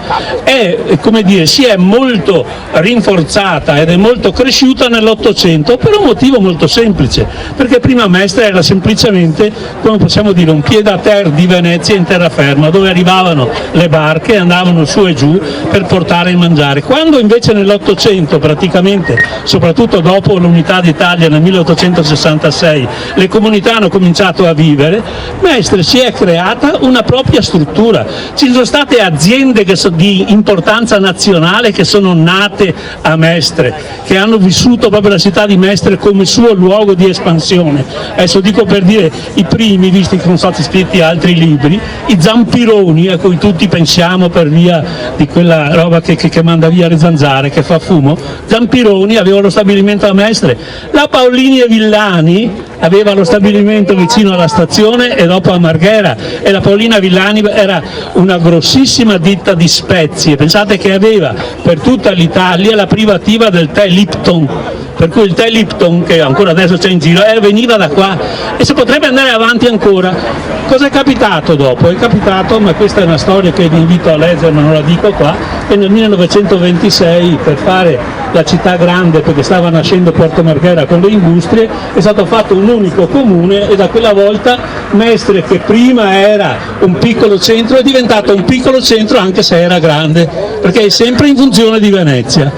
come dire, si è molto rinforzata ed è molto cresciuta nell'Ottocento per un motivo molto semplice, perché prima Mestre era semplicemente, come possiamo dire, un pied a terre di Venezia in terraferma, dove arrivavano le barche, andavano su e giù per portare e mangiare. Quando invece nell'Ottocento, praticamente, soprattutto dopo l'unità d'Italia nel 1866, le comunità hanno cominciato a vivere, Mestre si è creata una propria struttura. Ci sono state aziende di importanza nazionale che sono nate a Mestre, che hanno vissuto proprio la città di Mestre come suo luogo di espansione. Adesso dico per dire i primi, visti che sono stati scritti altri libri, i Zampironi, a cui tutti pensiamo per via di quella roba che manda via le zanzare, che fa fumo. Zampironi aveva lo stabilimento a Mestre, la Paolini e Villani aveva lo stabilimento vicino alla stazione e dopo a Marghera, e la Paolina Villani era una grossissima ditta di spezie. Pensate che aveva per tutta l'Italia la privativa del tè Lipton, per cui il tè Lipton, che ancora adesso c'è in giro, veniva da qua, e si potrebbe andare avanti ancora. Cosa è capitato dopo? È capitato, ma questa è una storia che vi invito a leggere, ma non la dico qua, che nel 1926, per fare la città grande, perché stava nascendo Porto Marghera con le industrie, è stato fatto un unico comune, e da quella volta Mestre, che prima era un piccolo centro, è diventato un piccolo centro anche se era grande, perché è sempre in funzione di Venezia.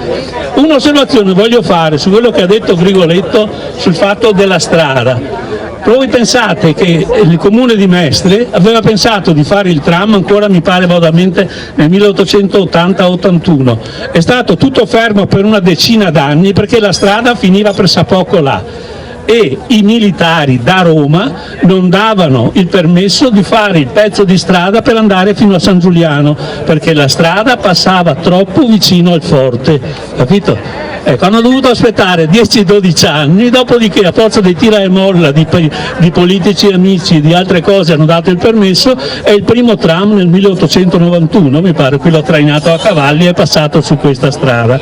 Un'osservazione voglio fare su quello che ha detto Grigoletto sul fatto della strada. Voi pensate che il comune di Mestre aveva pensato di fare il tram, ancora mi pare vagamente nel 1880-81, è stato tutto fermo per una decina d'anni perché la strada finiva pressappoco là, e i militari da Roma non davano il permesso di fare il pezzo di strada per andare fino a San Giuliano, perché la strada passava troppo vicino al forte, capito? Ecco, hanno dovuto aspettare 10-12 anni, dopodiché a forza di tira e molla di politici amici, di altre cose, hanno dato il permesso, e il primo tram nel 1891, mi pare, qui l'ho trainato a cavalli, è passato su questa strada.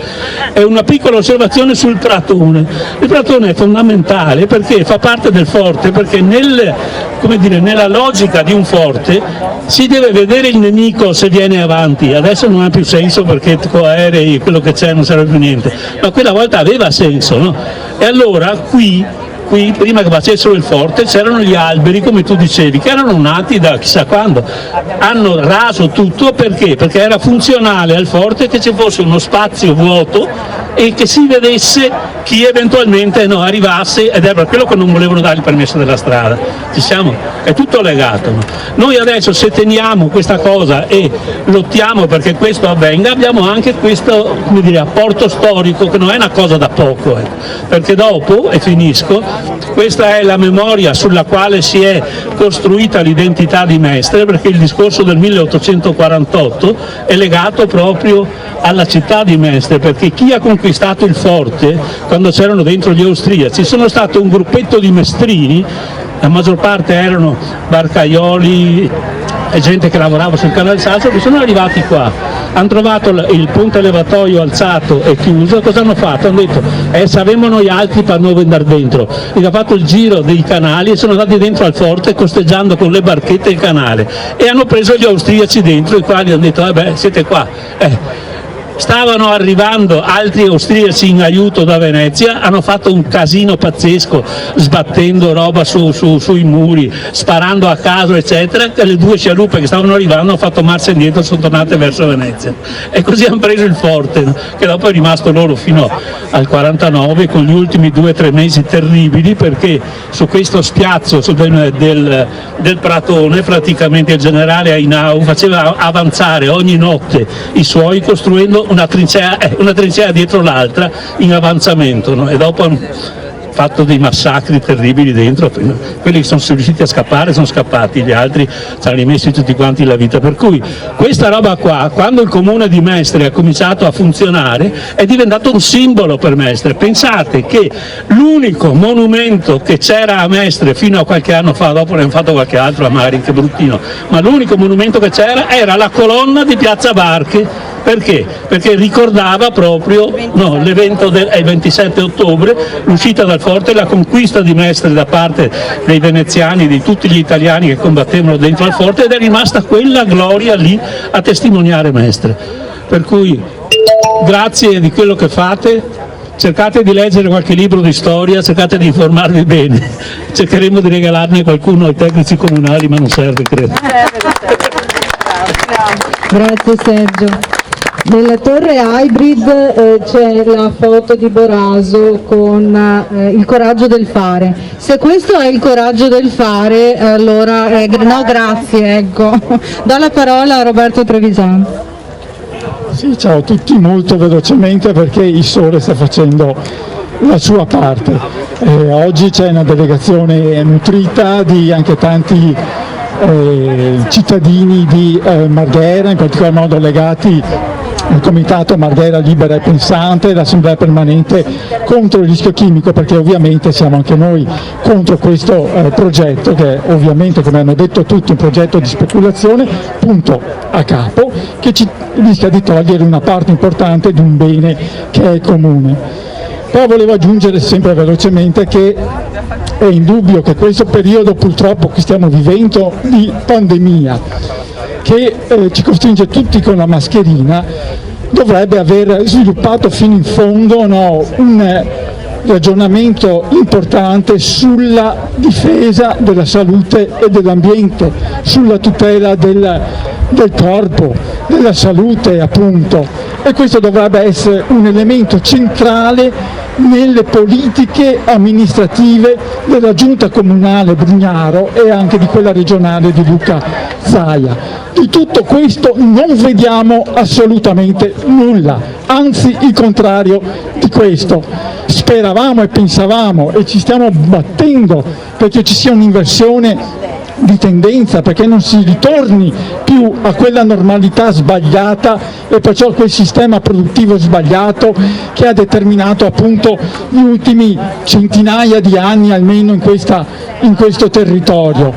È una piccola osservazione sul Pratone. Il Pratone è fondamentale perché fa parte del forte, perché nella logica di un forte si deve vedere il nemico se viene avanti. Adesso non ha più senso perché aerei, quello che c'è, non serve più niente, ma quella volta aveva senso, no? E allora qui, prima che facessero il forte, c'erano gli alberi, come tu dicevi, che erano nati da chissà quando. Hanno raso tutto perché? Perché era funzionale al forte che ci fosse uno spazio vuoto e che si vedesse chi eventualmente arrivasse, ed è per quello che non volevano dare il permesso della strada. Ci siamo? È tutto legato. No? Noi adesso, se teniamo questa cosa e lottiamo perché questo avvenga, abbiamo anche questo, apporto storico, che non è una cosa da poco, perché dopo, e finisco, questa è la memoria sulla quale si è costruita l'identità di Mestre, perché il discorso del 1848 è legato proprio alla città di Mestre, perché chi ha conquistato il forte, quando c'erano dentro gli austriaci, sono stato un gruppetto di mestrini, la maggior parte erano barcaioli e gente che lavorava sul canale Salso, che sono arrivati qua, hanno trovato il ponte levatoio alzato e chiuso, cosa hanno fatto? Hanno detto, saremo noi altri per non andare dentro, quindi hanno fatto il giro dei canali e sono andati dentro al forte costeggiando con le barchette il canale, e hanno preso gli austriaci dentro, i quali hanno detto, siete qua. Stavano arrivando altri austriaci in aiuto da Venezia, hanno fatto un casino pazzesco, sbattendo roba sui muri, sparando a caso, eccetera. Le due scialuppe che stavano arrivando hanno fatto marcia indietro e sono tornate verso Venezia. E così hanno preso il forte, che dopo è rimasto loro fino al 49, con gli ultimi 2 o 3 mesi terribili, perché su questo spiazzo del Pratone, praticamente il generale Ainau faceva avanzare ogni notte i suoi, costruendo una trincea dietro l'altra in avanzamento, no? E dopo fatto dei massacri terribili dentro, quelli che sono riusciti a scappare sono scappati, gli altri ci hanno rimessi tutti quanti la vita, per cui questa roba qua, quando il comune di Mestre ha cominciato a funzionare, è diventato un simbolo per Mestre. Pensate che l'unico monumento che c'era a Mestre fino a qualche anno fa, dopo ne hanno fatto qualche altro a Mari, che bruttino, ma l'unico monumento che c'era era la colonna di Piazza Barche. Perché? Perché ricordava proprio l'evento del 27 ottobre, l'uscita dal forte, la conquista di Mestre da parte dei veneziani, di tutti gli italiani che combattevano dentro al forte, ed è rimasta quella gloria lì a testimoniare Mestre. Per cui grazie di quello che fate, cercate di leggere qualche libro di storia, cercate di informarvi bene, cercheremo di regalarne qualcuno ai tecnici comunali, ma non serve, credo. Grazie Sergio. Nella torre Hybrid c'è la foto di Boraso con il coraggio del fare. Se questo è il coraggio del fare, allora no, grazie, ecco. Do la parola a Roberto Trevisan. Sì, ciao a tutti, molto velocemente perché il sole sta facendo la sua parte. Oggi c'è una delegazione nutrita di anche tanti cittadini di Marghera, in particolar modo legati al Comitato Marghera Libera e Pensante, l'Assemblea Permanente contro il rischio chimico, perché ovviamente siamo anche noi contro questo progetto che è ovviamente, come hanno detto tutti, un progetto di speculazione, punto a capo, che ci rischia di togliere una parte importante di un bene che è comune. Però volevo aggiungere sempre velocemente che è indubbio che questo periodo purtroppo che stiamo vivendo di pandemia, che ci costringe tutti con la mascherina, dovrebbe aver sviluppato fino in fondo un ragionamento importante sulla difesa della salute e dell'ambiente, sulla tutela del corpo, della salute appunto, e questo dovrebbe essere un elemento centrale nelle politiche amministrative della Giunta Comunale Brugnaro e anche di quella regionale di Luca Zaia. Di tutto questo non vediamo assolutamente nulla, anzi il contrario di questo. Speravamo e pensavamo e ci stiamo battendo perché ci sia un'inversione di tendenza, perché non si ritorni più a quella normalità sbagliata e perciò quel sistema produttivo sbagliato che ha determinato appunto gli ultimi centinaia di anni almeno in questo territorio.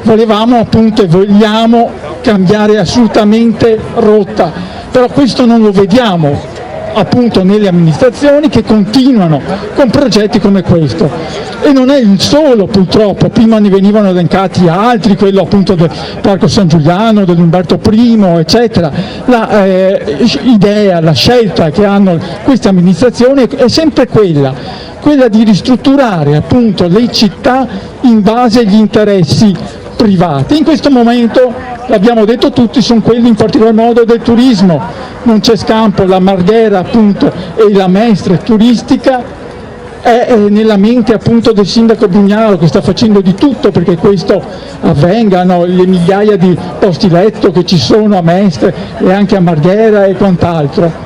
Volevamo appunto e vogliamo cambiare assolutamente rotta, però questo non lo vediamo appunto nelle amministrazioni che continuano con progetti come questo. E non è il solo purtroppo, prima ne venivano elencati altri, quello appunto del Parco San Giuliano, dell'Umberto I, eccetera. L'idea, la scelta che hanno queste amministrazioni è sempre quella di ristrutturare appunto le città in base agli interessi privati. In questo momento, l'abbiamo detto tutti, sono quelli in particolar modo del turismo, non c'è scampo, la Marghera appunto e la Mestre turistica è nella mente appunto del sindaco Brugnaro, che sta facendo di tutto perché questo avvengano, le migliaia di posti letto che ci sono a Mestre e anche a Marghera e quant'altro.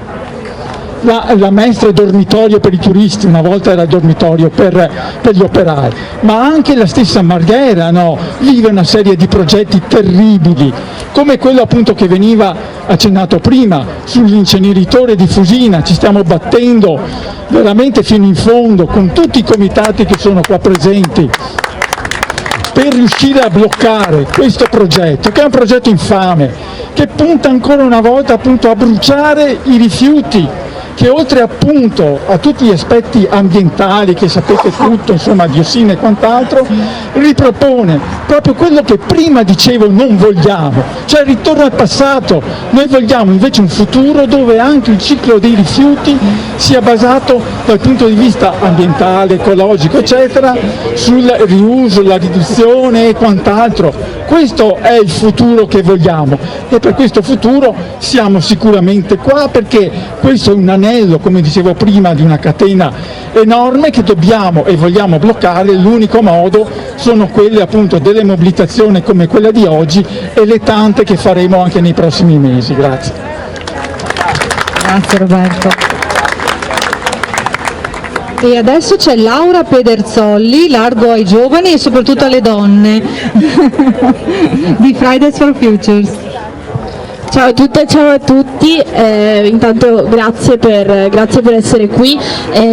La Mestre è dormitorio per i turisti, una volta era dormitorio per gli operai, ma anche la stessa Marghera vive una serie di progetti terribili, come quello appunto che veniva accennato prima sull'inceneritore di Fusina. Ci stiamo battendo veramente fino in fondo con tutti i comitati che sono qua presenti per riuscire a bloccare questo progetto, che è un progetto infame, che punta ancora una volta appunto a bruciare i rifiuti, che oltre appunto a tutti gli aspetti ambientali che sapete tutto, insomma diossine e quant'altro, ripropone proprio quello che prima dicevo non vogliamo, cioè il ritorno al passato. Noi vogliamo invece un futuro dove anche il ciclo dei rifiuti sia basato dal punto di vista ambientale, ecologico, eccetera, sul riuso, la riduzione e quant'altro. Questo è il futuro che vogliamo e per questo futuro siamo sicuramente qua, perché questo è un anello, come dicevo prima, di una catena enorme che dobbiamo e vogliamo bloccare. L'unico modo sono quelle appunto delle mobilitazioni come quella di oggi e le tante che faremo anche nei prossimi mesi. Grazie. Grazie Roberto. E adesso c'è Laura Pederzolli, largo ai giovani e soprattutto alle donne di Fridays for Futures. Ciao a tutte e ciao a tutti, intanto grazie per essere qui.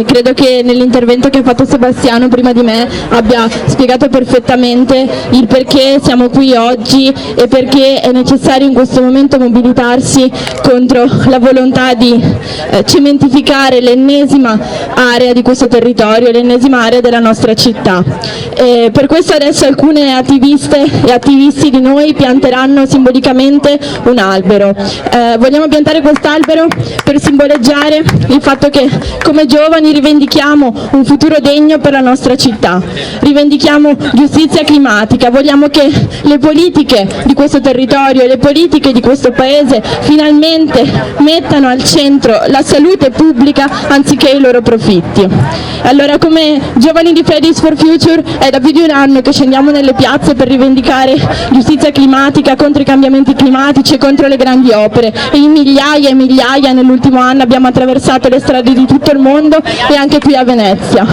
Credo che nell'intervento che ha fatto Sebastiano prima di me abbia spiegato perfettamente il perché siamo qui oggi e perché è necessario in questo momento mobilitarsi contro la volontà di cementificare l'ennesima area di questo territorio, l'ennesima area della nostra città. Per questo adesso alcune attiviste e attivisti di noi pianteranno simbolicamente un albero. Vogliamo piantare quest'albero per simboleggiare il fatto che come giovani rivendichiamo un futuro degno per la nostra città, rivendichiamo giustizia climatica, vogliamo che le politiche di questo territorio e le politiche di questo paese finalmente mettano al centro la salute pubblica anziché i loro profitti. Allora, come giovani di Fridays for Future è da più di un anno che scendiamo nelle piazze per rivendicare giustizia climatica, contro i cambiamenti climatici e contro le grandi opere, e in migliaia e migliaia nell'ultimo anno abbiamo attraversato le strade di tutto il mondo e anche qui a Venezia.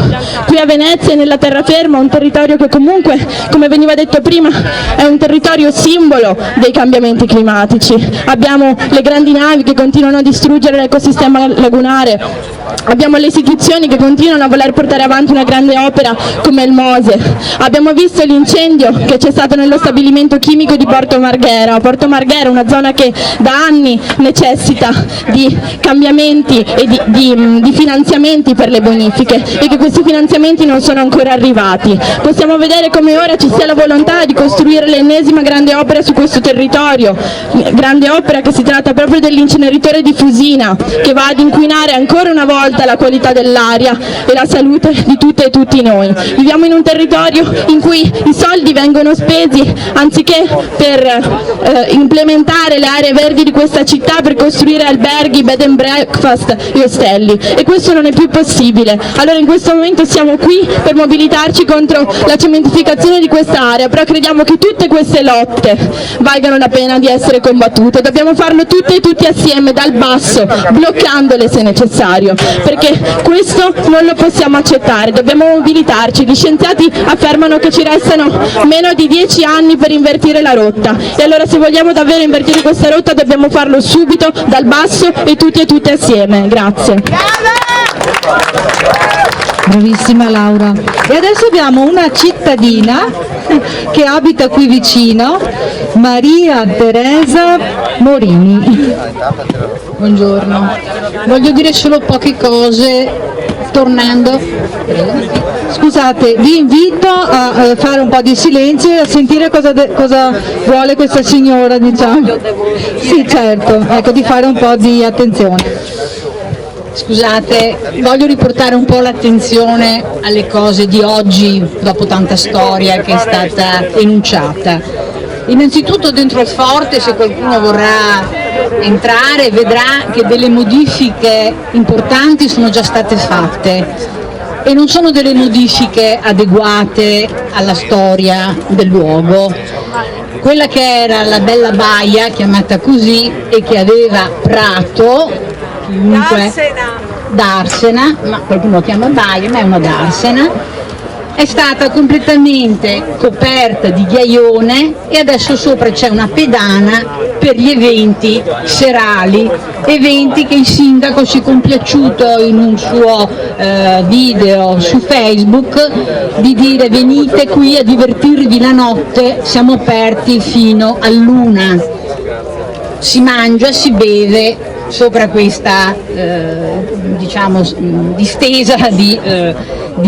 Qui a Venezia e nella terraferma, un territorio che comunque, come veniva detto prima, è un territorio simbolo dei cambiamenti climatici. Abbiamo le grandi navi che continuano a distruggere l'ecosistema lagunare, abbiamo le istituzioni che continuano a voler portare avanti una grande opera come il Mose, abbiamo visto l'incendio che c'è stato nello stabilimento chimico di Porto Marghera, una zona che da anni necessita di cambiamenti e di finanziamenti per le bonifiche e che questi finanziamenti non sono ancora arrivati. Possiamo vedere come ora ci sia la volontà di costruire l'ennesima grande opera su questo territorio, grande opera che si tratta proprio dell'inceneritore di Fusina, che va ad inquinare ancora una volta la qualità dell'aria e la salute di tutte e tutti noi. Viviamo in un territorio in cui i soldi vengono spesi anziché per implementare le aree verdi di questa città, per costruire alberghi, bed and breakfast e ostelli, e questo non è più possibile. Allora in questo momento siamo qui per mobilitarci contro la cementificazione di questa area, però crediamo che tutte queste lotte valgano la pena di essere combattute. Dobbiamo farlo tutte e tutti assieme dal basso, bloccandole se necessario, perché questo non lo possiamo accettare. Dobbiamo mobilitarci. Gli scienziati affermano che ci restano meno di 10 anni per invertire la rotta, e allora se vogliamo davvero invertire questa rotta dobbiamo farlo subito, dal basso e tutti e tutte assieme. Grazie. Bravissima Laura. E adesso abbiamo una cittadina che abita qui vicino, Maria Teresa Morini. Buongiorno, voglio dire solo poche cose tornando. Scusate, vi invito a fare un po' di silenzio e a sentire cosa vuole questa signora, diciamo. Sì, certo, ecco, di fare un po' di attenzione. Scusate, voglio riportare un po' l'attenzione alle cose di oggi, dopo tanta storia che è stata enunciata. Innanzitutto dentro il forte, se qualcuno vorrà entrare, vedrà che delle modifiche importanti sono già state fatte, e non sono delle modifiche adeguate alla storia del luogo. Quella che era la bella baia, chiamata così, e che aveva prato, darsena, ma qualcuno lo chiama baia, ma è una darsena, è stata completamente coperta di ghiaione, e adesso sopra c'è una pedana per gli eventi serali, eventi che il sindaco si è compiaciuto in un suo video su Facebook di dire: venite qui a divertirvi la notte, siamo aperti fino all'1, si mangia, si beve sopra questa diciamo distesa di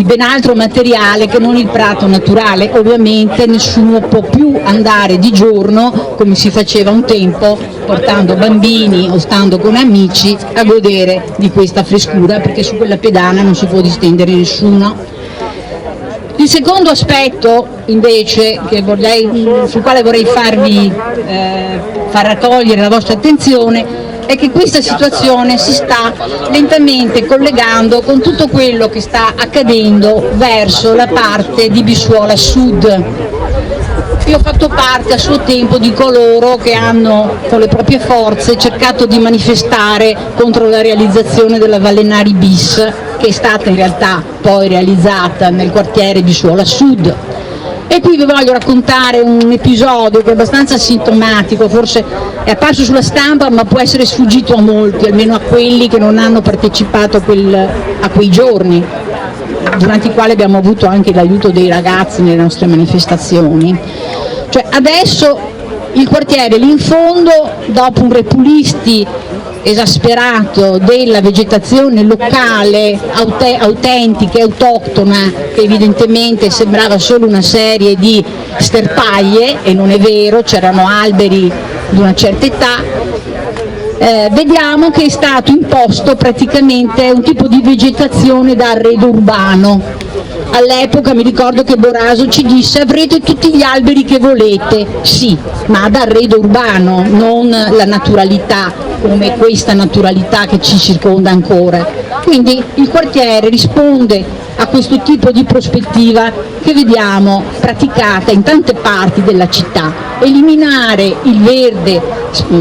ben altro materiale che non il prato naturale. Ovviamente nessuno può più andare di giorno come si faceva un tempo, portando bambini o stando con amici a godere di questa frescura, perché su quella pedana non si può distendere nessuno. Il secondo aspetto invece sul quale vorrei far raccogliere la vostra attenzione è che questa situazione si sta lentamente collegando con tutto quello che sta accadendo verso la parte di Bissuola Sud. Io ho fatto parte a suo tempo di coloro che hanno con le proprie forze cercato di manifestare contro la realizzazione della Vallenari bis, che è stata in realtà poi realizzata nel quartiere di Suola Sud. E qui vi voglio raccontare un episodio che è abbastanza sintomatico, forse è apparso sulla stampa ma può essere sfuggito a molti, almeno a quelli che non hanno partecipato a quei giorni, durante i quali abbiamo avuto anche l'aiuto dei ragazzi nelle nostre manifestazioni. Cioè, adesso il quartiere lì in fondo, dopo un repulisti esasperato della vegetazione locale, autentica e autoctona, che evidentemente sembrava solo una serie di sterpaglie, e non è vero, c'erano alberi di una certa età, vediamo che è stato imposto praticamente un tipo di vegetazione da arredo urbano. All'epoca mi ricordo che Boraso ci disse: avrete tutti gli alberi che volete, sì, ma ad arredo urbano, non la naturalità come questa naturalità che ci circonda ancora. Quindi il quartiere risponde a questo tipo di prospettiva che vediamo praticata in tante parti della città: eliminare il verde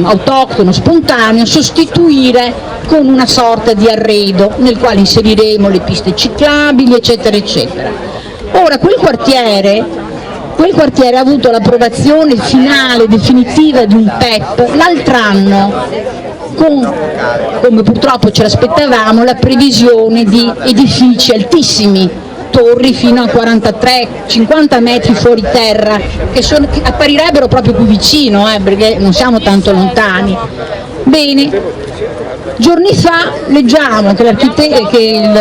autoctono, spontaneo, sostituire con una sorta di arredo nel quale inseriremo le piste ciclabili, eccetera eccetera. Ora quel quartiere ha avuto l'approvazione finale, definitiva di un PEP l'altro anno, con, come purtroppo ce l'aspettavamo, la previsione di edifici altissimi, torri fino a 43-50 metri fuori terra, che apparirebbero proprio più vicino, perché non siamo tanto lontani. Bene, giorni fa leggiamo che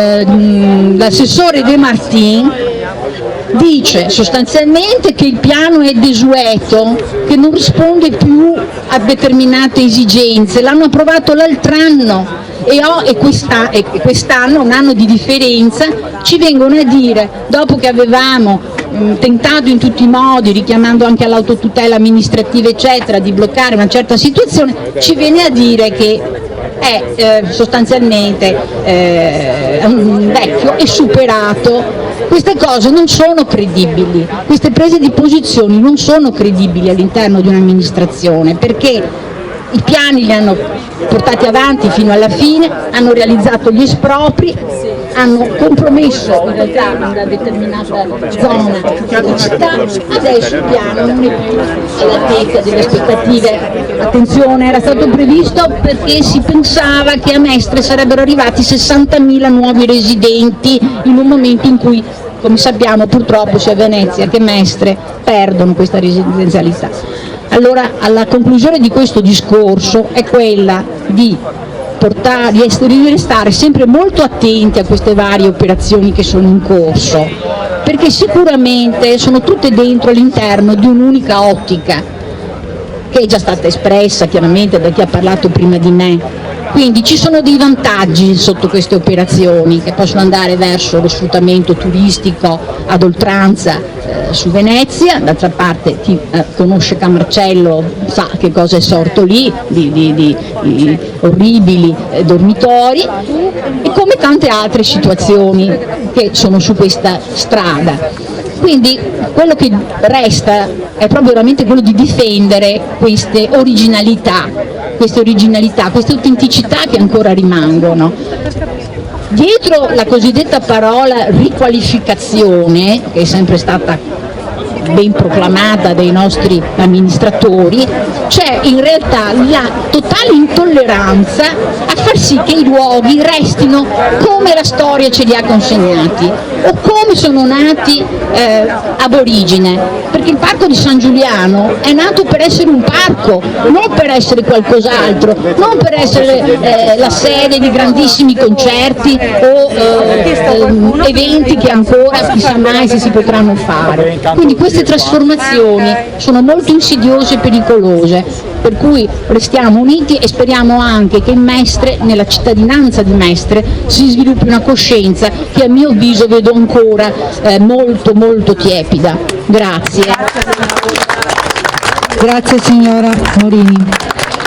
l'assessore De Martin dice sostanzialmente che il piano è desueto, che non risponde più a determinate esigenze. L'hanno approvato l'altro anno e quest'anno, un anno di differenza, ci vengono a dire, dopo che avevamo tentato in tutti i modi, richiamando anche all'autotutela amministrativa eccetera, di bloccare una certa situazione, ci viene a dire che è sostanzialmente vecchio e superato. Queste cose non sono credibili, queste prese di posizioni non sono credibili all'interno di un'amministrazione, perché i piani li hanno portati avanti fino alla fine, hanno realizzato gli espropri, hanno compromesso in realtà una determinata zona della città, adesso il piano non è più all'altezza delle aspettative. Attenzione, era stato previsto perché si pensava che a Mestre sarebbero arrivati 60.000 nuovi residenti in un momento in cui, come sappiamo, purtroppo sia Venezia che Mestre perdono questa residenzialità. Allora, alla conclusione di questo discorso è quella di restare sempre molto attenti a queste varie operazioni che sono in corso, perché sicuramente sono tutte dentro all'interno di un'unica ottica, che è già stata espressa chiaramente da chi ha parlato prima di me. Quindi ci sono dei vantaggi sotto queste operazioni, che possono andare verso lo sfruttamento turistico ad oltranza su Venezia. D'altra parte chi conosce Camarcello sa che cosa è sorto lì, di orribili dormitori, e come tante altre situazioni che sono su questa strada. Quindi quello che resta è proprio veramente quello di difendere queste originalità, queste autenticità che ancora rimangono. Dietro la cosiddetta parola riqualificazione, che è sempre stata ben proclamata dai nostri amministratori, c'è in realtà la totale intolleranza a far sì che i luoghi restino come la storia ce li ha consegnati o come sono nati ab origine, perché il parco di San Giuliano è nato per essere un parco, non per essere qualcos'altro, non per essere la sede di grandissimi concerti o eventi che ancora chissà mai se si potranno fare. Quindi queste trasformazioni sono molto insidiose e pericolose, per cui restiamo uniti e speriamo anche che in Mestre, nella cittadinanza di Mestre, si sviluppi una coscienza che a mio avviso vedo ancora molto tiepida. Grazie. Grazie signora Morini.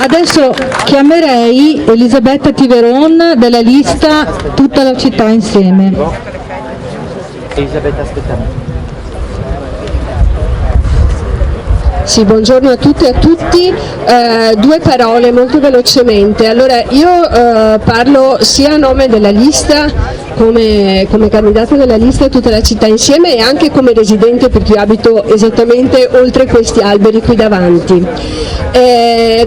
Adesso chiamerei Elisabetta Tiveron della lista Tutta la città insieme. Elisabetta, aspettami. Sì, buongiorno a tutte e a tutti. Due parole molto velocemente. Allora, io parlo sia a nome della lista, come candidata della lista Tutta la città insieme, e anche come residente, perché io abito esattamente oltre questi alberi qui davanti.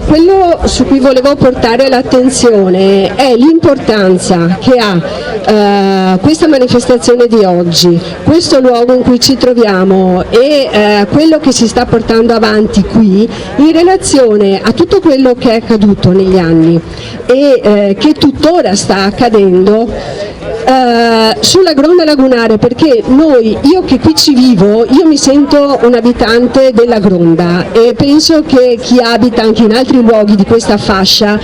Quello su cui volevo portare l'attenzione è l'importanza che ha questa manifestazione di oggi, questo luogo in cui ci troviamo e quello che si sta portando avanti qui in relazione a tutto quello che è accaduto negli anni e che tuttora sta accadendo sulla Gronda lagunare, perché io che qui ci vivo, io mi sento un abitante della Gronda e penso che chi abita anche in altri luoghi di questa fascia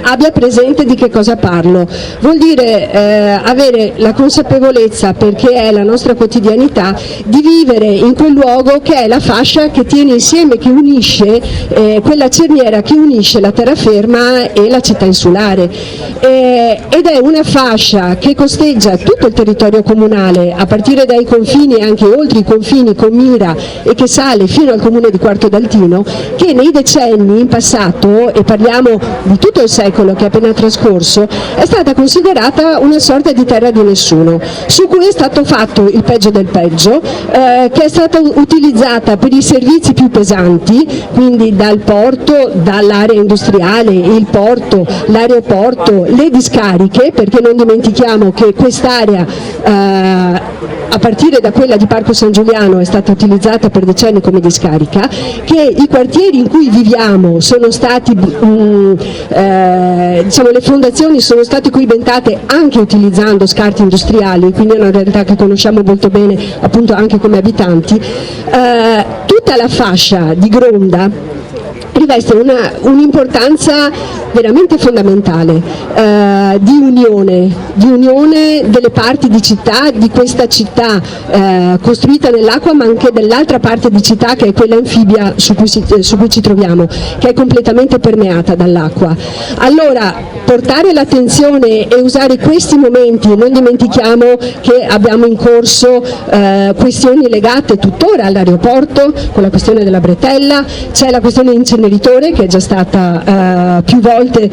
abbia presente di che cosa parlo. Vuol dire avere la consapevolezza, perché è la nostra quotidianità, di vivere in quel luogo che è la fascia che tiene insieme, che unisce, quella cerniera che unisce la terraferma e la città insulare, ed è una fascia che costeggia tutto il territorio comunale, a partire dai confini e anche oltre i confini con Mira, e che sale fino al comune di Quarto d'Altino, che nei decenni in passato, e parliamo di tutto il secolo che è appena trascorso, è stata considerata una sorta di terra di nessuno, su cui è stato fatto il peggio del peggio, che è stata utilizzata per i servizi più pesanti, quindi dal porto, dall'area industriale, il porto, l'aeroporto, le discariche, perché non dimentichiamo che quest'area a partire da quella di Parco San Giuliano è stata utilizzata per decenni come discarica, che i quartieri in cui viviamo sono stati, diciamo, le fondazioni sono state coibentate anche utilizzando scarti industriali, quindi è una realtà che conosciamo molto bene appunto anche come abitanti. Tutta la fascia di Gronda riveste un'importanza veramente fondamentale di unione delle parti di città, di questa città costruita nell'acqua, ma anche dell'altra parte di città che è quella anfibia su cui ci troviamo, che è completamente permeata dall'acqua. Allora, portare l'attenzione e usare questi momenti, non dimentichiamo che abbiamo in corso questioni legate tuttora all'aeroporto, con la questione della bretella, c'è la questione inceneritore che è già stata più volte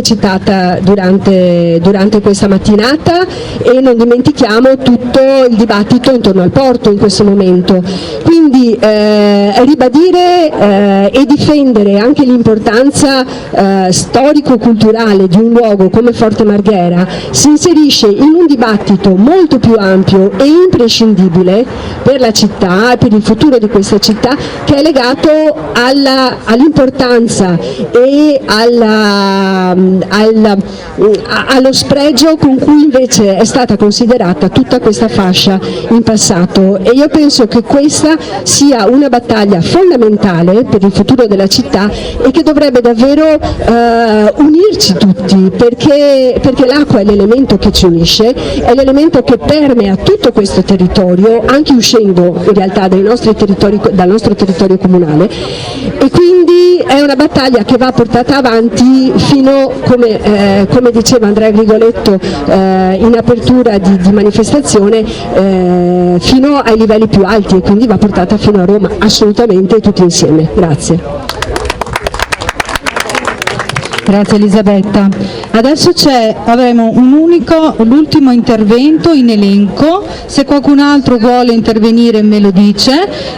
citata durante questa mattinata, e non dimentichiamo tutto il dibattito intorno al porto in questo momento. Quindi ribadire e difendere anche l'importanza storico-culturale di un luogo come Forte Marghera si inserisce in un dibattito molto più ampio e imprescindibile per la città e per il futuro di questa città, che è legato all'importanza e allo spregio con cui invece è stata considerata tutta questa fascia in passato, e io penso che questa sia una battaglia fondamentale per il futuro della città e che dovrebbe davvero unirci tutti, perché l'acqua è l'elemento che ci unisce, è l'elemento che permea tutto questo territorio, anche uscendo in realtà dal nostro territorio comunale, e quindi è una battaglia che va portata avanti fino, come diceva Andrea Grigoletto in apertura di manifestazione, fino ai livelli più alti, e quindi va portata fino a Roma, assolutamente, tutti insieme. Grazie. Grazie Elisabetta. Adesso avremo l'ultimo intervento in elenco, se qualcun altro vuole intervenire me lo dice.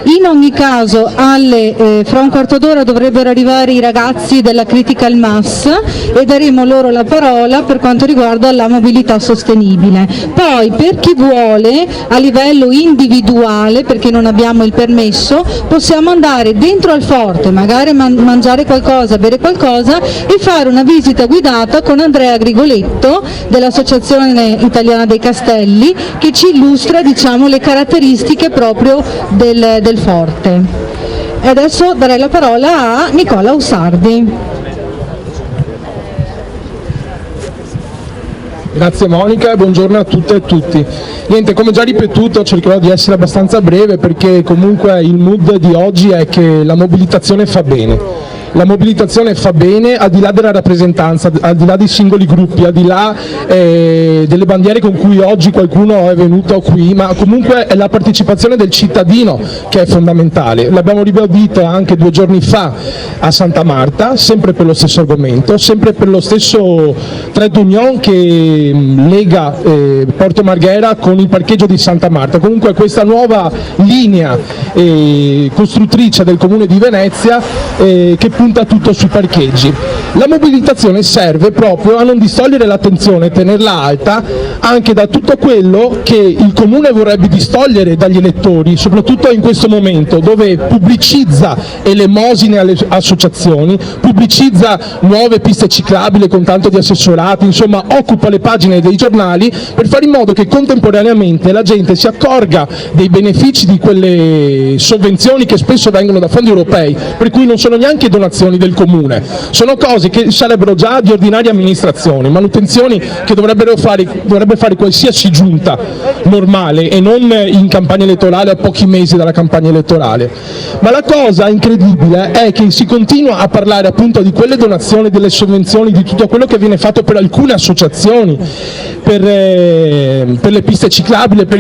In ogni caso fra un quarto d'ora dovrebbero arrivare i ragazzi della Critical Mass e daremo loro la parola per quanto riguarda la mobilità sostenibile. Poi per chi vuole a livello individuale, perché non abbiamo il permesso, possiamo andare dentro al forte, magari mangiare qualcosa, bere qualcosa e fare una visita guidata con Andrea Grigoletto dell'Associazione Italiana dei Castelli, che ci illustra, diciamo, le caratteristiche proprio del forte. E adesso darei la parola a Nicola Usardi. Grazie Monica e buongiorno a tutte e tutti. Niente, come già ripetuto cercherò di essere abbastanza breve, perché comunque il mood di oggi è che la mobilitazione fa bene. la mobilitazione fa bene, al di là della rappresentanza, al di là dei singoli gruppi, al di là delle bandiere con cui oggi qualcuno è venuto qui, ma comunque è la partecipazione del cittadino che è fondamentale. L'abbiamo ribadito anche 2 giorni fa a Santa Marta, sempre per lo stesso argomento, sempre per lo stesso trade union che lega Porto Marghera con il parcheggio di Santa Marta. Comunque questa nuova linea costruttrice del Comune di Venezia che punta tutto sui parcheggi. La mobilitazione serve proprio a non distogliere l'attenzione, tenerla alta anche da tutto quello che il Comune vorrebbe distogliere dagli elettori, soprattutto in questo momento dove pubblicizza elemosine alle associazioni, pubblicizza nuove piste ciclabili con tanto di assessorati, insomma occupa le pagine dei giornali per fare in modo che contemporaneamente la gente si accorga dei benefici di quelle sovvenzioni che spesso vengono da fondi europei, per cui non sono neanche donazioni del Comune, sono cose che sarebbero già di ordinaria amministrazione, manutenzioni che dovrebbe fare qualsiasi giunta normale e non in campagna elettorale a pochi mesi dalla campagna elettorale. Ma la cosa incredibile è che si continua a parlare appunto di quelle donazioni, delle sovvenzioni, di tutto quello che viene fatto per alcune associazioni, per le piste ciclabili, per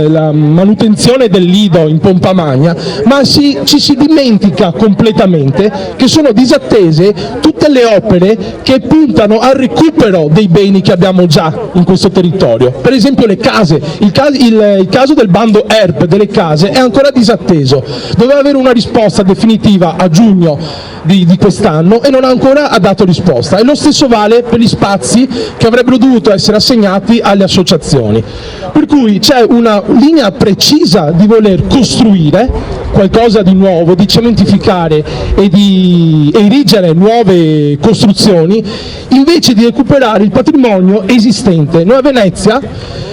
la manutenzione del lido in pompa magna, ma ci si dimentica completamente che sono disattese tutte le opere che puntano al recupero dei beni che abbiamo già in questo territorio. Per esempio le case, il caso del bando ERP delle case è ancora disatteso, doveva avere una risposta definitiva a giugno di quest'anno e non ha ancora dato risposta, e lo stesso vale per gli spazi che avrebbero dovuto essere assegnati alle associazioni, per cui c'è una linea precisa di voler costruire qualcosa di nuovo, di cementificare e di erigere nuove costruzioni invece di recuperare il patrimonio esistente. Noi a Venezia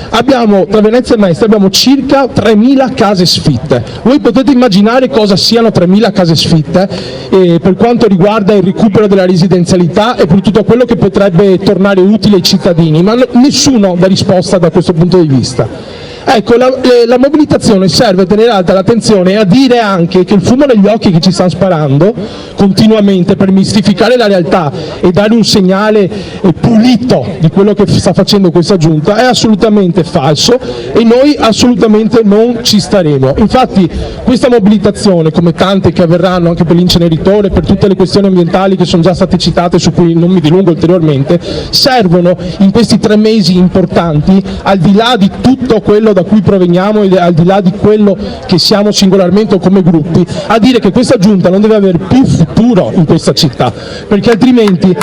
tra Venezia e Mestre abbiamo circa 3.000 case sfitte. Voi potete immaginare cosa siano 3.000 case sfitte per quanto riguarda il recupero della residenzialità e per tutto quello che potrebbe tornare utile ai cittadini, ma nessuno dà risposta da questo punto di vista. Ecco, la mobilitazione serve a tenere alta l'attenzione e a dire anche che il fumo negli occhi che ci stanno sparando continuamente per mistificare la realtà e dare un segnale pulito di quello che sta facendo questa giunta è assolutamente falso e noi assolutamente non ci staremo. Infatti questa mobilitazione, come tante che avverranno anche per l'inceneritore, per tutte le questioni ambientali che sono già state citate, su cui non mi dilungo ulteriormente, servono in questi 3 mesi importanti, al di là di tutto quello da cui proveniamo e al di là di quello che siamo singolarmente o come gruppi, a dire che questa giunta non deve avere più futuro in questa città, perché altrimenti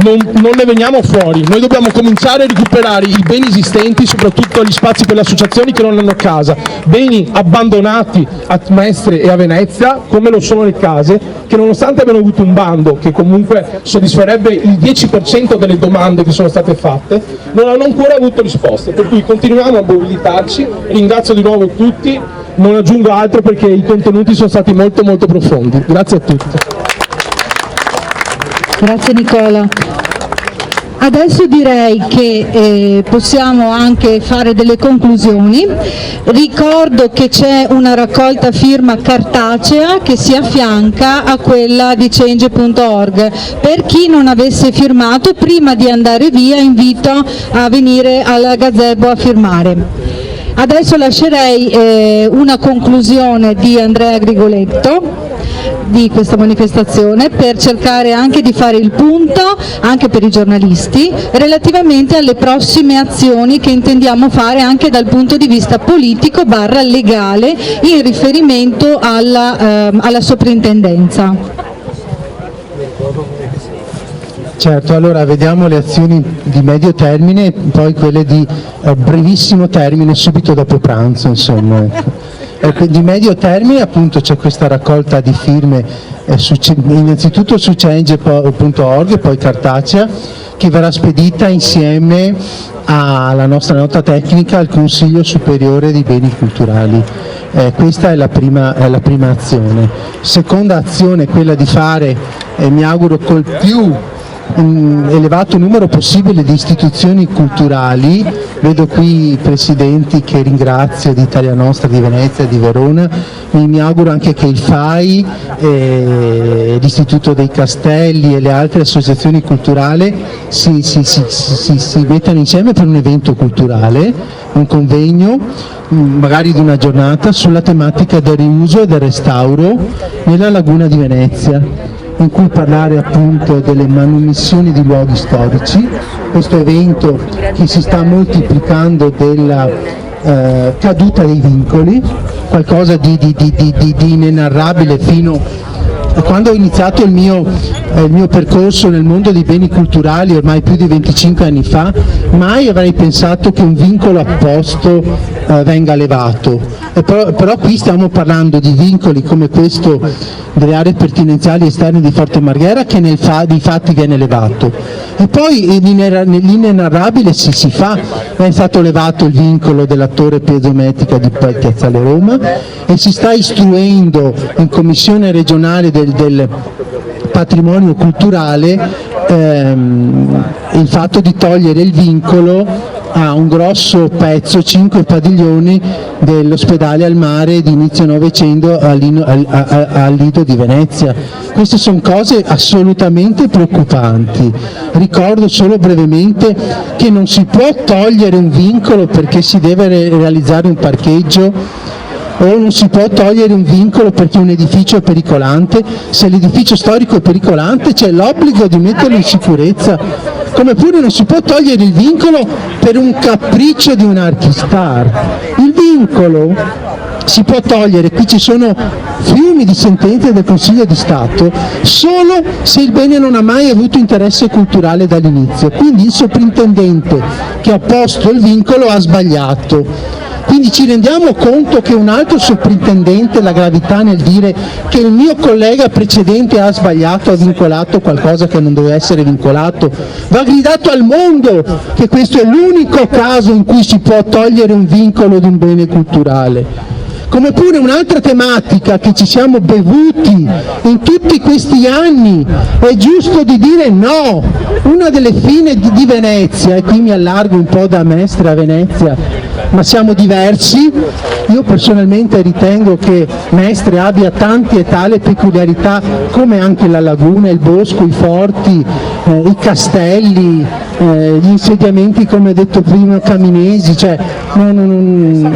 non ne veniamo fuori. Noi dobbiamo cominciare a recuperare i beni esistenti, soprattutto gli spazi per le associazioni che non hanno casa, beni abbandonati a Mestre e a Venezia come lo sono le case, che nonostante abbiano avuto un bando che comunque soddisferebbe il 10% delle domande che sono state fatte, non hanno ancora avuto risposte, per cui continuiamo a mobilitarci. Ringrazio di nuovo tutti, non aggiungo altro perché i contenuti sono stati molto molto profondi. Grazie a tutti. Grazie Nicola. Adesso direi che possiamo anche fare delle conclusioni. Ricordo che c'è una raccolta firma cartacea che si affianca a quella di Change.org. Per chi non avesse firmato, prima di andare via invito a venire al gazebo a firmare. Adesso lascerei una conclusione di Andrea Grigoletto di questa manifestazione per cercare anche di fare il punto, anche per i giornalisti, relativamente alle prossime azioni che intendiamo fare anche dal punto di vista politico / legale in riferimento alla soprintendenza. Certo, allora vediamo le azioni di medio termine e poi quelle di brevissimo termine subito dopo pranzo, insomma. Di medio termine appunto c'è questa raccolta di firme innanzitutto su change.org e poi cartacea, che verrà spedita insieme alla nostra nota tecnica al Consiglio Superiore dei Beni Culturali. Questa è la prima azione. Seconda azione è quella di fare, mi auguro col più un elevato numero possibile di istituzioni culturali. Vedo qui i presidenti che ringrazio di Italia Nostra, di Venezia, di Verona. Mi auguro anche che il FAI, l'Istituto dei Castelli e le altre associazioni culturali si mettano insieme per un evento culturale, un convegno, magari di una giornata, sulla tematica del riuso e del restauro nella laguna di Venezia, in cui parlare appunto delle manomissioni di luoghi storici. Questo evento che si sta moltiplicando della caduta dei vincoli, qualcosa di inenarrabile. Fino a quando ho iniziato il mio percorso nel mondo dei beni culturali, ormai più di 25 anni fa, mai avrei pensato che un vincolo apposto venga levato. Però qui stiamo parlando di vincoli come questo delle aree pertinenziali esterne di Forte Marghera, che nei fatti viene levato. E poi nell'inenarrabile si fa, è stato levato il vincolo della torre piezometrica di Piazzale Roma, e si sta istruendo in commissione regionale del patrimonio culturale il fatto di togliere il vincolo a un grosso pezzo, 5 padiglioni dell'ospedale al mare di inizio Novecento al Lido di Venezia. Queste sono cose assolutamente preoccupanti. Ricordo solo brevemente che non si può togliere un vincolo perché si deve realizzare un parcheggio, o non si può togliere un vincolo perché un edificio è pericolante. Se l'edificio storico è pericolante c'è l'obbligo di metterlo in sicurezza, come pure non si può togliere il vincolo per un capriccio di un archistar. Il vincolo si può togliere, qui ci sono fiumi di sentenze del Consiglio di Stato, solo se il bene non ha mai avuto interesse culturale dall'inizio. Quindi il soprintendente che ha posto il vincolo ha sbagliato. Quindi ci rendiamo conto che un altro soprintendente, la gravità nel dire che il mio collega precedente ha sbagliato, ha vincolato qualcosa che non doveva essere vincolato, va gridato al mondo che questo è l'unico caso in cui si può togliere un vincolo di un bene culturale. Come pure un'altra tematica che ci siamo bevuti in tutti questi anni, è giusto di dire no. Una delle fine di Venezia, e qui mi allargo un po' da Mestre a Venezia, ma siamo diversi. Io personalmente ritengo che Mestre abbia tante e tale peculiarità, come anche la laguna, il bosco, i forti, i castelli, gli insediamenti, come detto prima, caminesi. Cioè,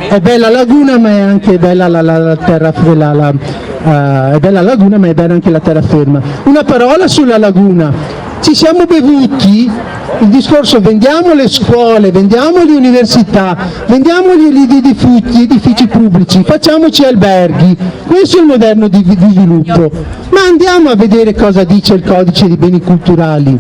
è bella laguna, ma è anche bella la terraferma. È bella laguna, ma è bella anche la terraferma. Una parola sulla laguna. Ci siamo bevuti il discorso: vendiamo le scuole, vendiamo le università, vendiamo gli edifici pubblici, facciamoci alberghi. Questo è il modello di sviluppo. Ma andiamo a vedere cosa dice il Codice dei Beni Culturali.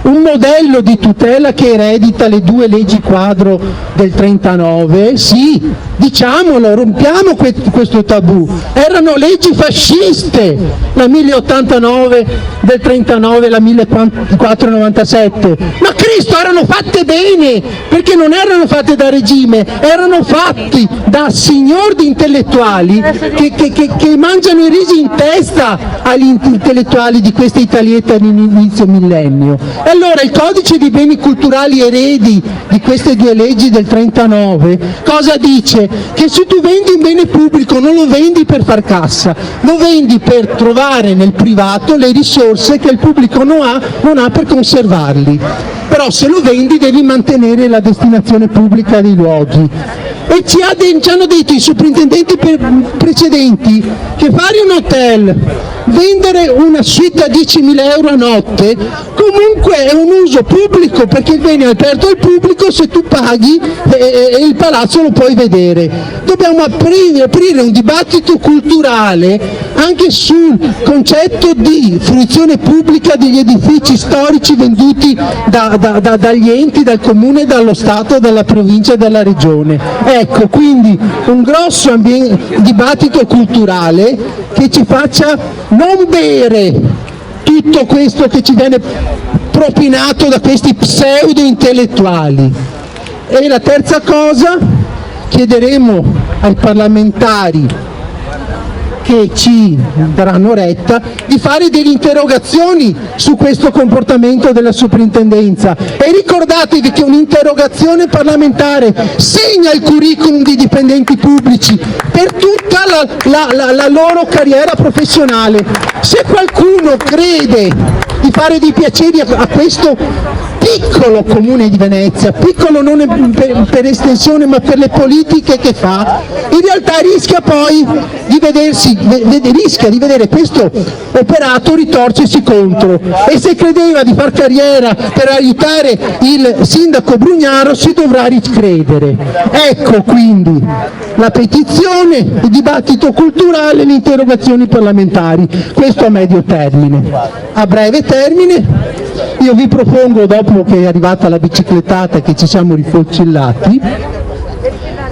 Un modello di tutela che eredita le 2 leggi quadro del 39, sì, diciamolo, rompiamo questo tabù. Erano leggi fasciste, la 1089 del 39 e la 1497, ma Cristo, erano fatte bene, perché non erano fatte da regime, erano fatti da signor di intellettuali che mangiano i risi in testa agli intellettuali di questa Italietta di inizio millennio. Allora il Codice dei Beni Culturali eredi di queste 2 leggi del 39 cosa dice? Che se tu vendi un bene pubblico non lo vendi per far cassa, lo vendi per trovare nel privato le risorse che il pubblico non ha per conservarli. Però se lo vendi devi mantenere la destinazione pubblica dei luoghi. E ci hanno detto i soprintendenti precedenti che fare un hotel, vendere una suite a 10.000 euro a notte, comunque è un uso pubblico, perché il bene è aperto al pubblico, se tu paghi e il palazzo lo puoi vedere. Dobbiamo aprire un dibattito culturale anche sul concetto di fruizione pubblica degli edifici storici venduti dagli enti, dal comune, dallo Stato, dalla provincia e dalla regione. Ecco, quindi un grosso dibattito culturale che ci faccia non bere tutto questo che ci viene propinato da questi pseudo intellettuali. E la terza cosa, chiederemo ai parlamentari che ci daranno retta, di fare delle interrogazioni su questo comportamento della soprintendenza. E ricordatevi che un'interrogazione parlamentare segna il curriculum di dipendenti pubblici per tutta la loro carriera professionale. Se qualcuno crede di fare dei piaceri a questo piccolo comune di Venezia, piccolo non per estensione ma per le politiche che fa, in realtà rischia poi di vedere questo operato ritorcersi contro, e se credeva di far carriera per aiutare il sindaco Brugnaro si dovrà ricredere. Ecco quindi la petizione, il dibattito culturale, le interrogazioni parlamentari, questo a medio termine. A breve termine io vi propongo, dopo che è arrivata la biciclettata e che ci siamo rifocillati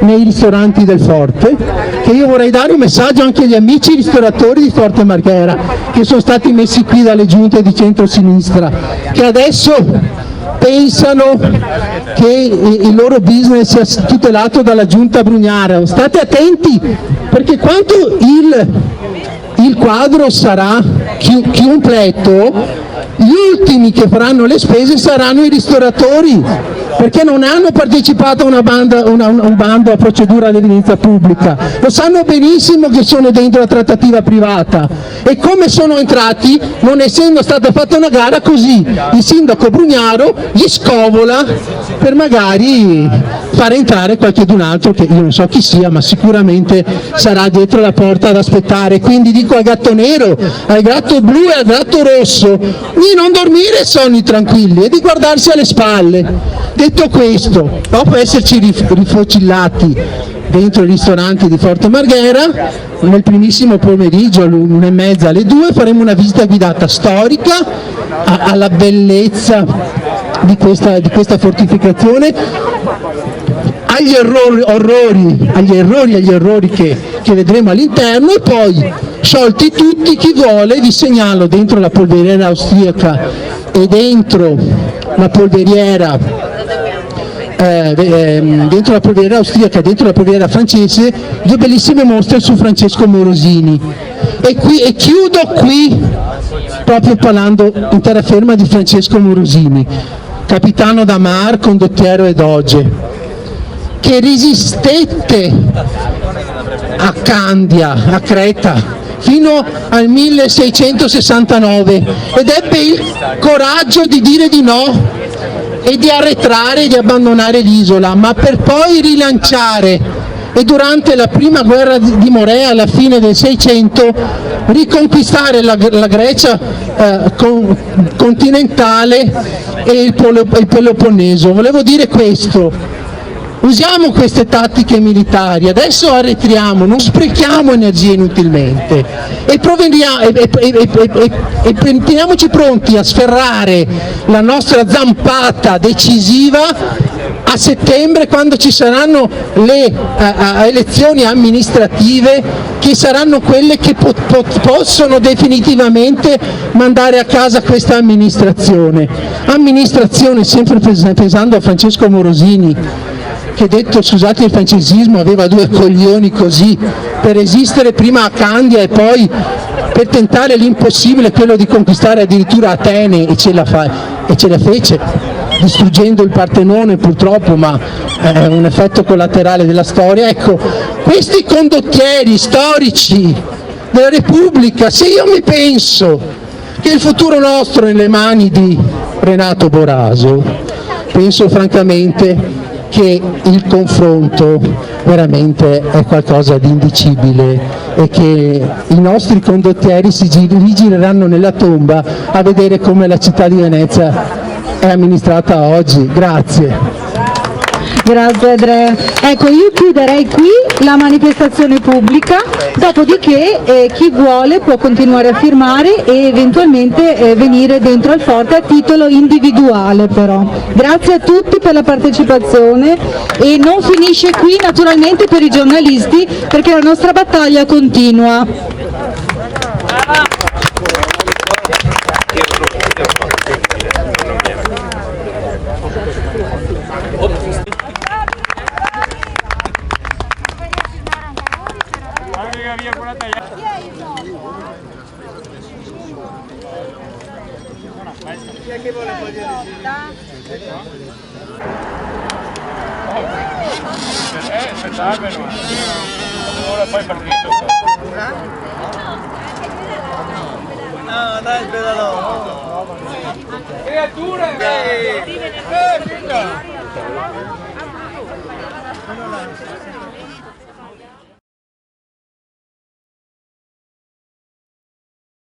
nei ristoranti del Forte, che io vorrei dare un messaggio anche agli amici ristoratori di Forte Marghera che sono stati messi qui dalle giunte di centrosinistra, che adesso pensano che il loro business sia tutelato dalla giunta Brugnaro. State attenti, perché quando il quadro sarà completo, gli ultimi che faranno le spese saranno i ristoratori, perché non hanno partecipato a un bando a procedura ad evidenza pubblica, lo sanno benissimo che sono dentro la trattativa privata, e come sono entrati, non essendo stata fatta una gara, così il sindaco Brugnaro gli scovola per magari fare entrare qualcun altro che io non so chi sia, ma sicuramente sarà dietro la porta ad aspettare. Quindi dico al gatto nero, al gatto blu e al gatto rosso di non dormire sonni tranquilli e di guardarsi alle spalle. Detto questo, dopo esserci rifocillati dentro i ristoranti di Forte Marghera, nel primissimo pomeriggio, all'1:30 alle 2, faremo una visita guidata storica alla bellezza di questa fortificazione, agli errori che vedremo all'interno, e poi, sciolti tutti, chi vuole vi segnalo dentro la polveriera austriaca e dentro la polveriera francese due bellissime mostre su Francesco Morosini. E chiudo qui proprio parlando in terraferma di Francesco Morosini, capitano da mar, condottiero e doge, che resistette a Candia, a Creta, fino al 1669 ed ebbe il coraggio di dire di no e di arretrare e di abbandonare l'isola, ma per poi rilanciare, e durante la prima guerra di Morea alla fine del 600 riconquistare la Grecia continentale e il Peloponneso. Volevo dire questo. Usiamo queste tattiche militari, adesso arretriamo, non sprechiamo energie inutilmente e teniamoci pronti a sferrare la nostra zampata decisiva a settembre, quando ci saranno le elezioni amministrative, che saranno quelle che possono definitivamente mandare a casa questa amministrazione, sempre pensando a Francesco Morosini, che, detto, scusate il francesismo, aveva due coglioni così, per resistere prima a Candia e poi per tentare l'impossibile, quello di conquistare addirittura Atene, e ce la fece, distruggendo il Partenone purtroppo, ma è un effetto collaterale della storia. Ecco, questi condottieri storici della Repubblica, se io mi penso che il futuro nostro è nelle mani di Renato Boraso, penso francamente che il confronto veramente è qualcosa di indicibile e che i nostri condottieri si rigireranno nella tomba a vedere come la città di Venezia è amministrata oggi. Grazie. Grazie Andrea. Ecco, io chiuderei qui la manifestazione pubblica, dopodiché chi vuole può continuare a firmare e eventualmente venire dentro al Forte a titolo individuale però. Grazie a tutti per la partecipazione, e non finisce qui naturalmente per i giornalisti, perché la nostra battaglia continua. Via Chi è che vuole togliere spettacolo, ora poi partito. No, dai, pedalò. Creature!